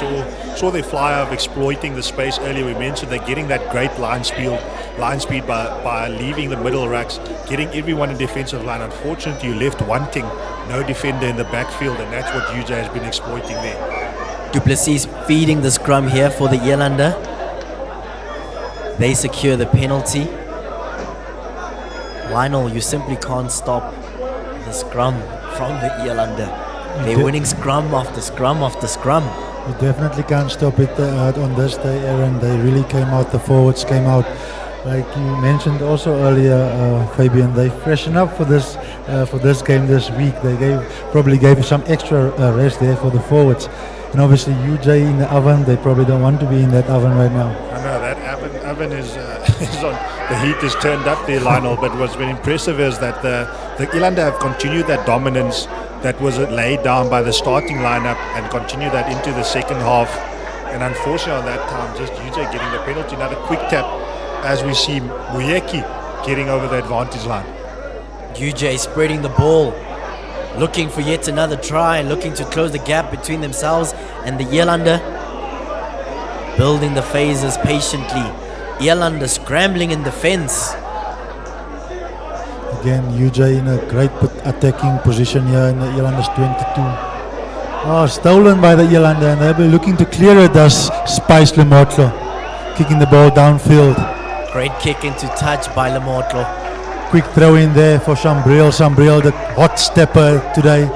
saw their fly of exploiting the space earlier. We mentioned they're getting that great line speed by leaving the middle racks, getting everyone in defensive line. Unfortunately, you left wanting no defender in the backfield, and that's what UJ has been exploiting there. Du Plessis feeding the scrum here for the Elande. They secure the penalty. Lionel, you simply can't stop the scrum from the Elande. They're winning scrum after scrum after scrum. You definitely can't stop it on this day, Aaron. They really came out, the forwards came out. Like you mentioned also earlier, Fabian, they freshened up for this game this week. They probably gave some extra rest there for the forwards. And obviously UJ in the oven, they probably don't want to be in that oven right now. I know that oven is on. The heat is turned up there, Lionel. But what's been impressive is that the Elande have continued that dominance that was laid down by the starting lineup and continue that into the second half. And unfortunately, on that time, just UJ getting the penalty. Another quick tap, as we see Muyeki getting over the advantage line. UJ spreading the ball, looking for yet another try, looking to close the gap between themselves and the Elande. Building the phases patiently. Elande scrambling in defense. Again, UJ in a great attacking position here in the Elande's 22. Oh, stolen by the Elande, and they'll be looking to clear it as Spice Lemotlo, kicking the ball downfield. Great kick into touch by Lemotlo. Quick throw in there for Sambriel, the hot stepper today.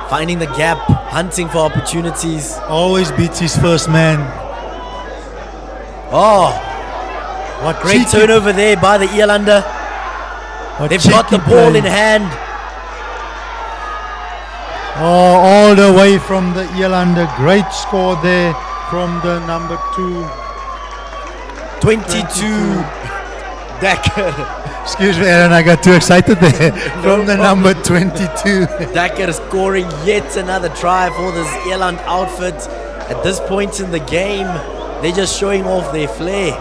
Finding the gap, hunting for opportunities. Always beats his first man. Oh, what great turnover there by the Elande. They've got the ball in hand. Oh, all the way from the Elande. Great score there from the number 2. 22. Decker. Excuse me, Aaron, I got too excited there. From the number 22. Dekker scoring yet another try for this Eland outfit. At this point in the game, they're just showing off their flair.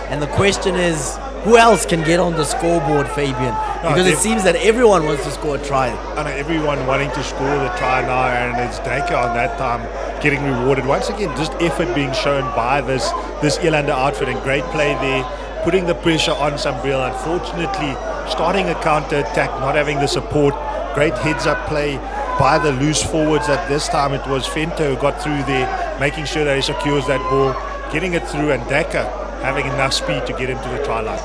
And the question is, who else can get on the scoreboard, Fabian? Because it seems that everyone wants to score a try. I know everyone wanting to score the try now, and it's Dekker on that time getting rewarded. Once again, just effort being shown by this Elande outfit, and great play there, putting the pressure on Sambreel. Unfortunately, starting a counter-attack, not having the support. Great heads-up play by the loose forwards. At this time, it was Fento who got through there, making sure that he secures that ball, getting it through, and Dekker having enough speed to get him to the try line.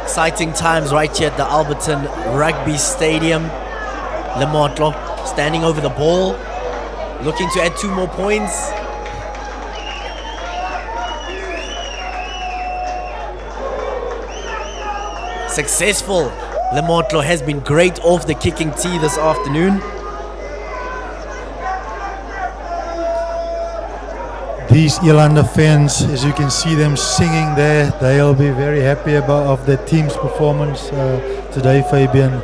Exciting times right here at the Alberton Rugby Stadium. Lemotlo standing over the ball, looking to add 2 more points. Successful. Lemotlo has been great off the kicking tee this afternoon. These Elande fans, as you can see them singing there, they'll be very happy of their team's performance today, Fabian.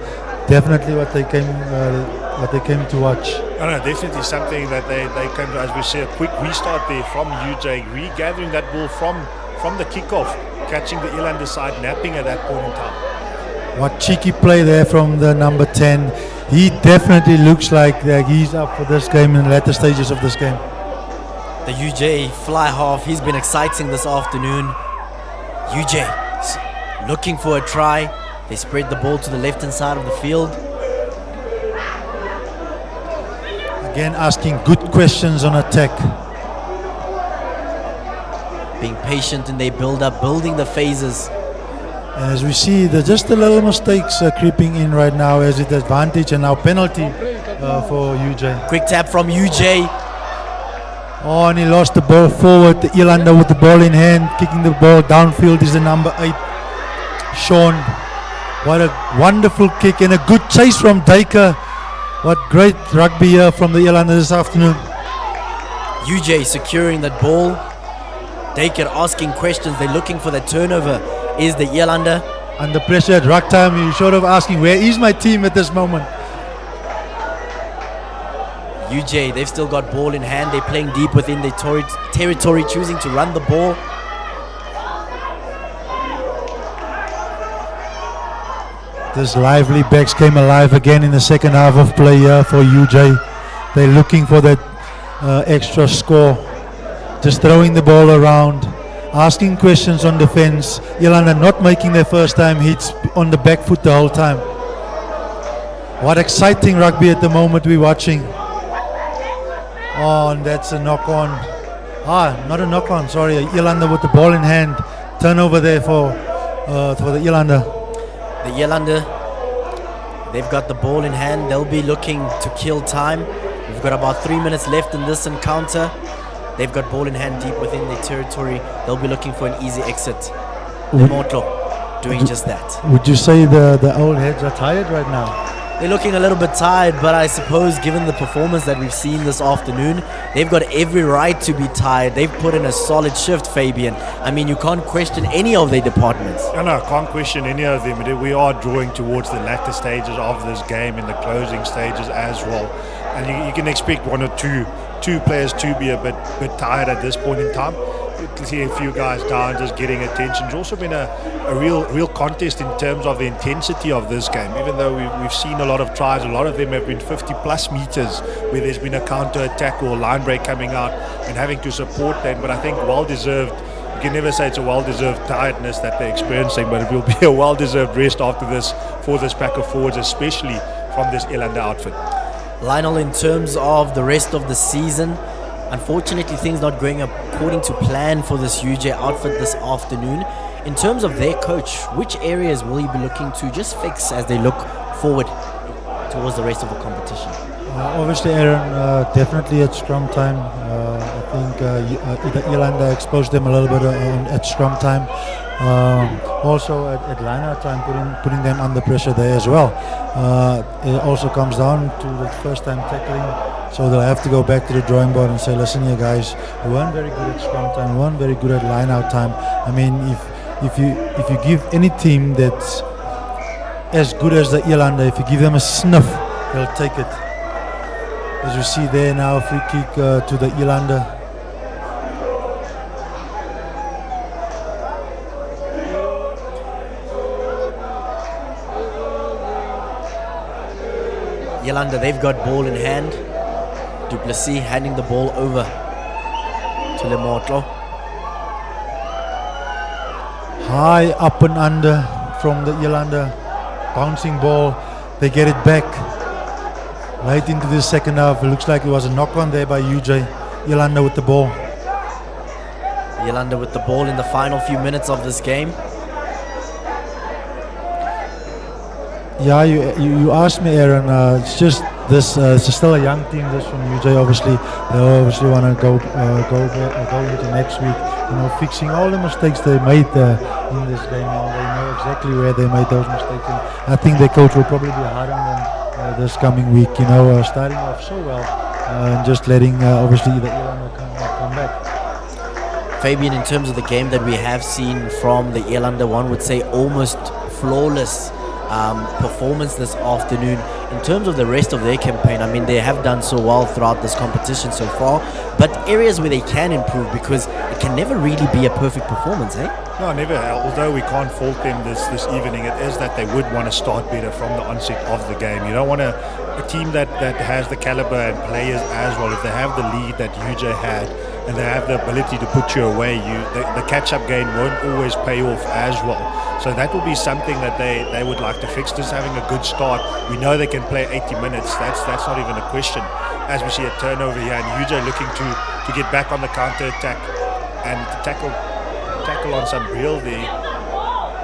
Definitely what they came to watch. I know, definitely something that they came to, as we said, a quick restart there from UJ, regathering that ball from the kickoff, catching the Elande side, napping at that point in time. What cheeky play there from the number 10. He definitely looks like he's up for this game in the latter stages of this game. The UJ fly half, he's been exciting this afternoon. UJ looking for a try. They spread the ball to the left-hand side of the field. Again, asking good questions on attack. Being patient in their build-up, building the phases. And as we see, there's just a little mistakes creeping in right now as it advantage and now penalty for UJ. Quick tap from UJ. Oh, and he lost the ball forward. The Elande with the ball in hand, kicking the ball downfield is the number 8, Sean. What a wonderful kick and a good chase from Dekker. What great rugby here from the Elande this afternoon. UJ securing that ball. Dekker asking questions. They're looking for the turnover. Is the Elande under pressure at ruck time? You're sort of asking, where is my team at this moment? UJ, they've still got ball in hand. They're playing deep within their territory, choosing to run the ball. This lively backs came alive again in the second half of play here for UJ. They're looking for that extra score. Just throwing the ball around, asking questions on defense. Elande not making their first time hits on the back foot the whole time. What exciting rugby at the moment we're watching. Oh, and that's a knock on. Not a knock on, sorry. Elande with the ball in hand. Turnover there for the Elande. The Elande, they've got the ball in hand. They'll be looking to kill time. We've got about 3 minutes left in this encounter. They've got ball in hand deep within their territory. They'll be looking for an easy exit. Lemotlo doing just that. Would you say the old heads are tired right now? They're looking a little bit tired, but I suppose given the performance that we've seen this afternoon, they've got every right to be tired. They've put in a solid shift, Fabian. I mean, you can't question any of their departments. No, I can't question any of them. We are drawing towards the latter stages of this game, in the closing stages as well. And you can expect one or two players to be a bit tired at this point in time. You can see a few guys down, just getting attention. It's also been a real contest in terms of the intensity of this game. Even though we've seen a lot of tries, a lot of them have been 50+ meters where there's been a counter-attack or line break coming out and having to support that. But I think well-deserved. You can never say it's a well-deserved tiredness that they're experiencing, but it will be a well-deserved rest after this for this pack of forwards, especially from this Elande outfit. Lionel, in terms of the rest of the season, unfortunately things not going according to plan for this UJ outfit this afternoon. In terms of their coach, which areas will he be looking to just fix as they look forward towards the rest of the competition? Obviously, Aaron, definitely at scrum time. I think Elande exposed them a little bit at scrum time. Also at line-out time, putting them under pressure there as well. It also comes down to the first time tackling, so they'll have to go back to the drawing board and say, listen here guys, we weren't very good at scrum time, we weren't very good at line-out time. I mean, if you give any team that's as good as the Elande, if you give them a sniff, they'll take it. As you see there now, free kick to the Elande. Elande, they've got ball in hand. Du Plessis handing the ball over to Lemotlo. High up and under from the Elande. Bouncing ball. They get it back. Right into the second half. It looks like it was a knock on there by UJ. Elande with the ball. Elande with the ball in the final few minutes of this game. Yeah, you asked me, Aaron. It's just this. It's still a young team. This from UJ. Obviously, they obviously want to go into next week. You know, fixing all the mistakes they made in this game. And they know exactly where they made those mistakes. And I think their coach will probably be hard on them this coming week. You know, starting off so well and just letting obviously the Elande come back. Fabian, in terms of the game that we have seen from the Elande, one would say almost flawless performance this afternoon. In terms of the rest of their campaign, I mean, they have done so well throughout this competition so far, but areas where they can improve, because it can never really be a perfect performance, eh? No, never. Although we can't fault them this evening, it is that they would want to start better from the onset of the game. You don't want a team that has the caliber and players as well. If they have the lead that UJ had and they have the ability to put you away, the catch-up game won't always pay off as well. So that will be something that they would like to fix. Just having a good start. We know they can play 80 minutes. That's not even a question. As we see a turnover here, and UJ looking to get back on the counter-attack and to tackle on some real there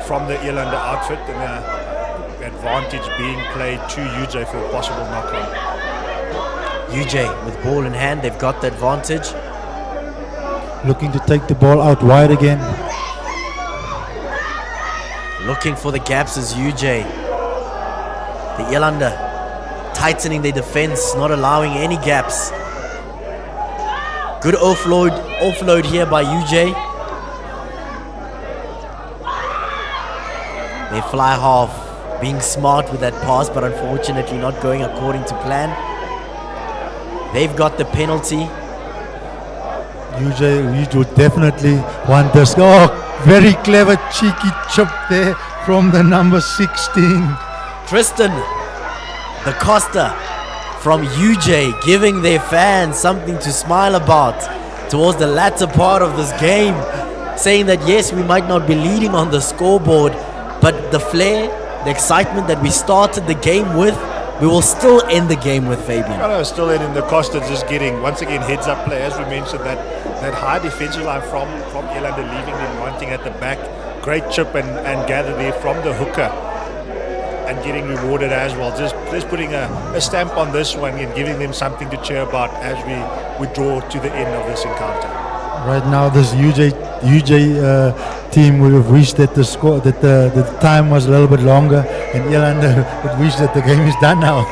from the Elande outfit, and the advantage being played to UJ for a possible knock-on. UJ with ball in hand, they've got the advantage. Looking to take the ball out wide again. Looking for the gaps is UJ. The Elande tightening their defense, not allowing any gaps. Good offload here by UJ. They fly half, being smart with that pass, but unfortunately not going according to plan. They've got the penalty. UJ would definitely want this. Oh, very clever cheeky chip there from the number 16. Tristan Da Costa from UJ, giving their fans something to smile about towards the latter part of this game, saying that yes, we might not be leading on the scoreboard, but the flair, the excitement that we started the game with, we will still end the game with, Fabian. No, still in the Costa just getting, once again, heads-up play. As we mentioned, that high defensive line from Elande, leaving them wanting at the back. Great chip and gather there from the hooker and getting rewarded as well. Just putting a stamp on this one and giving them something to cheer about as we draw to the end of this encounter. Right now, this UJ team would have wished that the time was a little bit longer, and Elande would wish that the game is done now.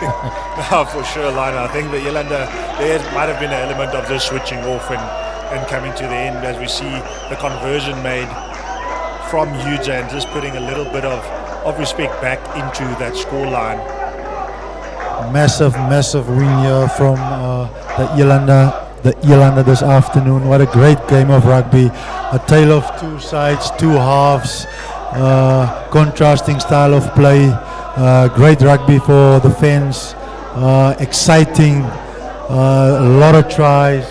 No, for sure, Lina. I think the Elande, there might have been an element of just switching off and coming to the end as we see the conversion made from UJ and just putting a little bit of respect back into that scoreline. Massive win here from the Elande this afternoon. What a great game of rugby. A tale of two sides, two halves, contrasting style of play. Great rugby for the fans. Exciting, a lot of tries.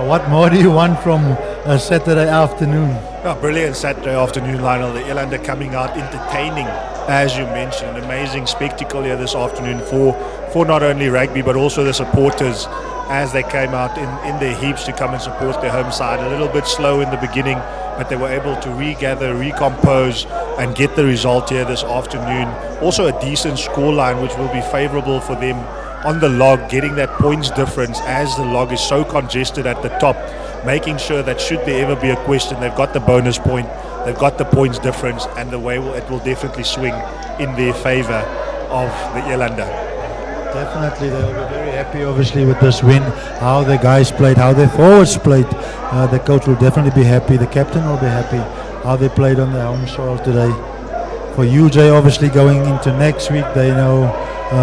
What more do you want from a Saturday afternoon? Oh, brilliant Saturday afternoon, Lionel. The Elande coming out entertaining, as you mentioned. An amazing spectacle here this afternoon for not only rugby but also the supporters as they came out in their heaps to come and support their home side. A little bit slow in the beginning, but they were able to regather, recompose and get the result here this afternoon. Also a decent scoreline which will be favourable for them on the log, getting that points difference as the log is so congested at the top, making sure that should there ever be a question, they've got the bonus point, they've got the points difference, and the way it will definitely swing in their favour of the Elande. Definitely, they'll be very happy obviously with this win, how the guys played, how their forwards played. The coach will definitely be happy, the captain will be happy. how they played on their home soil today. For UJ, obviously going into next week, they know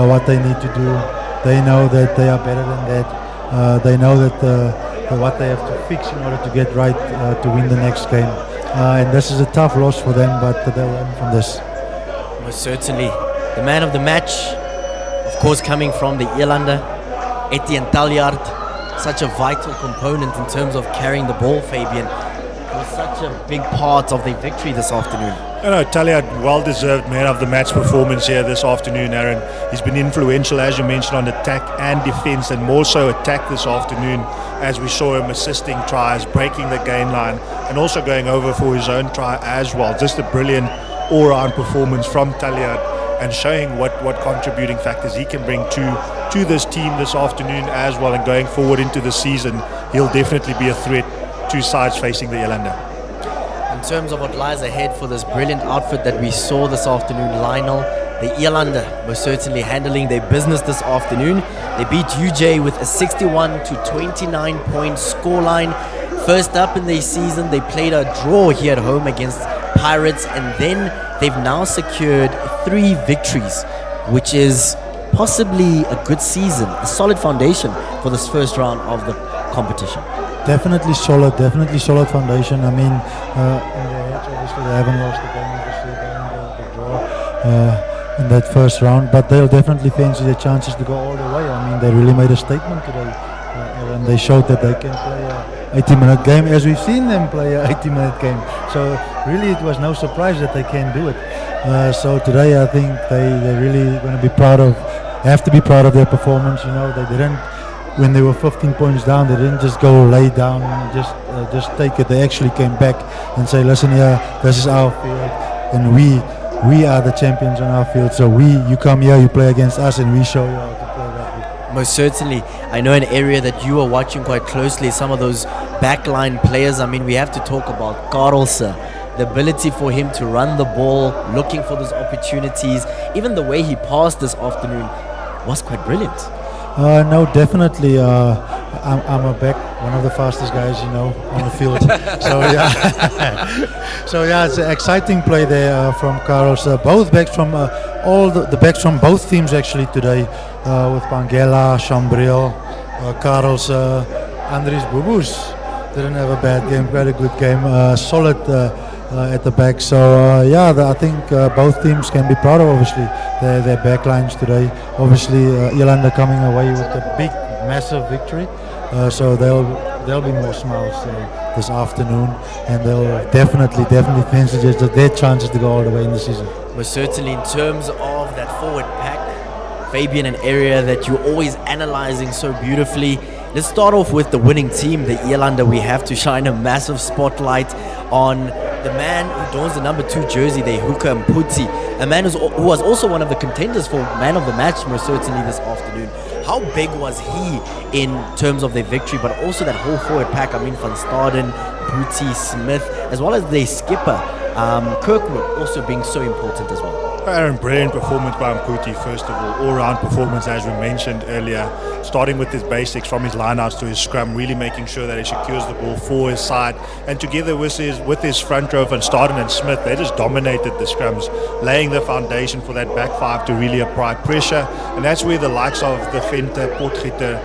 what they need to do. They know that they are better than that. They know that what they have to fix in order to get right to win the next game. And this is a tough loss for them, but they'll learn from this. Most certainly. The man of the match, of course, coming from the Elande, Etienne Taljaard, such a vital component in terms of carrying the ball, Fabian. Was such a big part of the victory this afternoon. Taljaard, well-deserved man of the match performance here this afternoon, Aaron. He's been influential, as you mentioned, on attack and defence, and more so attack this afternoon, as we saw him assisting tries, breaking the gain line, and also going over for his own try as well. Just a brilliant all-round performance from Taljaard, and showing what contributing factors he can bring to this team this afternoon as well, and going forward into the season, he'll definitely be a threat to sides facing the Elande. In terms of what lies ahead for this brilliant outfit that we saw this afternoon, Lionel, the Elande were certainly handling their business this afternoon. They beat UJ with a 61-29 point scoreline. First up in their season, they played a draw here at home against Pirates, and then they've now secured 3 victories, which is possibly a good season, a solid foundation for this first round of the competition. Definitely solid foundation. I mean, in their heads, obviously they haven't lost the game, obviously they the draw in that first round, but they'll definitely fancy their chances to go all the way. I mean, they really made a statement today, and they showed that they can play a 80-minute game, as we've seen them play a 80-minute game. So really, it was no surprise that they can do it. So today, I think they're really going to be have to be proud of their performance. You know, they didn't. When they were 15 points down, they didn't just go lay down and just take it. They actually came back and say, listen here, this is our field, and we are the champions on our field. So you come here, you play against us, and we show you how to play rugby. Most certainly. I know an area that you are watching quite closely, some of those backline players. I mean, we have to talk about Karelse. The ability for him to run the ball, looking for those opportunities. Even the way he passed this afternoon was quite brilliant. No, definitely. I'm a back, one of the fastest guys, you know, on the field. So yeah, it's an exciting play there from Carlos. Both backs from all the backs from both teams actually today, with Pangela, Chambril, Carlos, Andries Bubus didn't have a bad game, quite a good game, solid at the back. So I think both teams can be proud of obviously their backlines today. Obviously Elande coming away with a big, massive victory. So there'll be more smiles this afternoon, and they'll definitely fancy just their chances to go all the way in the season. But certainly in terms of that forward pack, Fabian, an area that you're always analyzing so beautifully. Let's start off with the winning team, the Elande. We have to shine a massive spotlight on the man who dons the number 2 jersey, the Hooker Mputi, a man who was also one of the contenders for man of the match, most certainly this afternoon. How big was he in terms of their victory, but also that whole forward pack? I mean, Van Staden, Mputi, Smith, as well as their skipper, Kirkwood, also being so important as well. Aaron, brilliant performance by Mputi, first of all-round performance, as we mentioned earlier, starting with his basics from his lineouts to his scrum, really making sure that he secures the ball for his side, and together with his front row, Van Staden and Smith, they just dominated the scrums, laying the foundation for that back five to really apply pressure, and that's where the likes of the Venter, Potgieter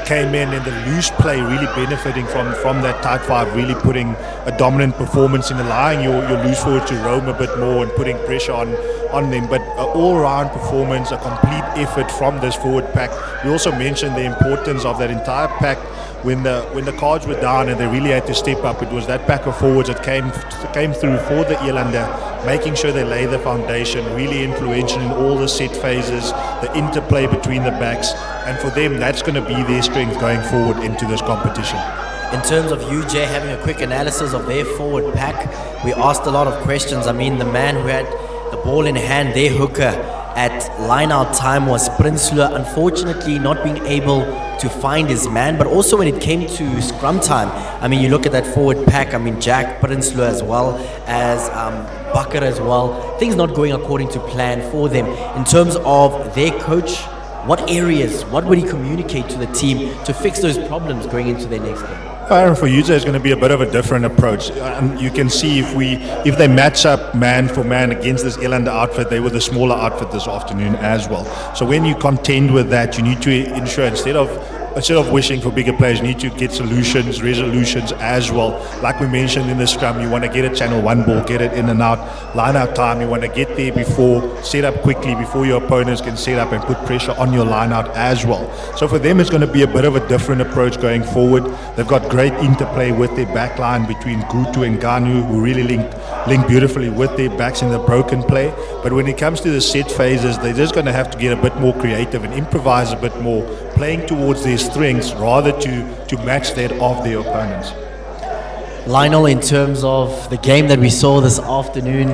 came in the loose play, really benefiting from that tight five, really putting a dominant performance in, allowing your loose forward to roam a bit more and putting pressure on them. But an all-round performance, a complete effort from this forward pack. We also mentioned the importance of that entire pack when the cards were down and they really had to step up. It was that pack of forwards that came through for the Elande, making sure they lay the foundation, really influential in all the set phases, the interplay between the backs, and for them that's going to be their strength going forward into this competition. In terms of UJ having a quick analysis of their forward pack, we asked a lot of questions. I mean, the man who had the ball in hand, their hooker at line-out time was Prinsloo, unfortunately not being able to find his man. But also when it came to scrum time, I mean, you look at that forward pack, I mean, Jack, Prinsloo as well as Bakker as well, things not going according to plan for them. In terms of their coach, what areas, what would he communicate to the team to fix those problems going into their next game? For Utah, it's going to be a bit of a different approach. And you can see if they match up man for man against this Eland outfit, they were the smaller outfit this afternoon as well. So when you contend with that, you need to ensure instead of wishing for bigger players, you need to get solutions, resolutions as well. Like we mentioned in the scrum, you want to get a channel one ball, get it in and out, line out time. You want to get there before, set up quickly before your opponents can set up and put pressure on your line out as well. So for them, it's going to be a bit of a different approach going forward. They've got great interplay with their back line between Gutu and Ganu, who really link beautifully with their backs in the broken play. But when it comes to the set phases, they're just going to have to get a bit more creative and improvise a bit more, playing towards their strengths rather to match that of their opponents. Lionel, in terms of the game that we saw this afternoon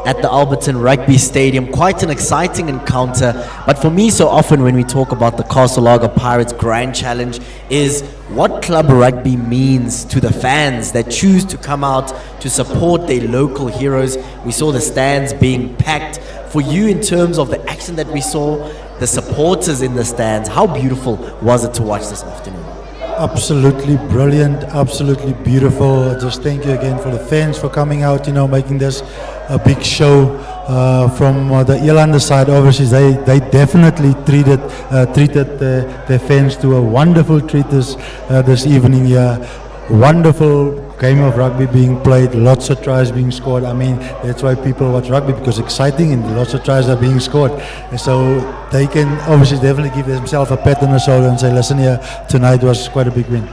at the Alberton Rugby Stadium, quite an exciting encounter. But for me, so often when we talk about the Castle Lager Pirates Grand Challenge is what club rugby means to the fans that choose to come out to support their local heroes. We saw the stands being packed. For you, in terms of the action that we saw, the supporters in the stands, how beautiful was it to watch this afternoon? Absolutely brilliant, absolutely beautiful. Just thank you again for the fans for coming out, making this a big show. From the Elande side, obviously they definitely treated their fans to a wonderful treat this evening here. Wonderful game of rugby being played, lots of tries being scored. I mean, that's why people watch rugby, because it's exciting and lots of tries are being scored. And so they can obviously definitely give themselves a pat on the shoulder and say, listen here, tonight was quite a big win.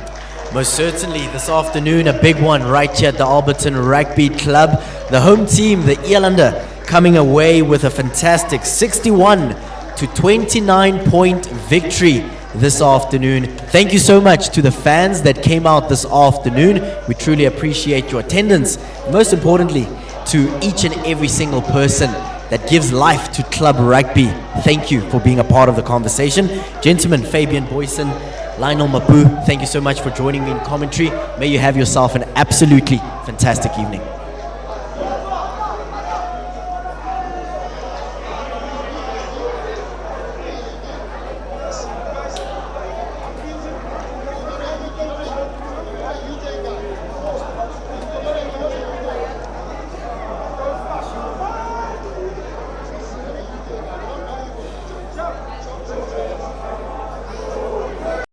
Most certainly, this afternoon, a big one right here at the Alberton Rugby Club. The home team, the Elande, coming away with a fantastic 61 to 29 point victory this afternoon. Thank you so much to the fans that came out this afternoon. We truly appreciate your attendance. Most importantly, to each and every single person that gives life to club rugby. Thank you for being a part of the conversation. Gentlemen, Fabian Boyson, Lionel Mapu, thank you so much for joining me in commentary. May you have yourself an absolutely fantastic evening.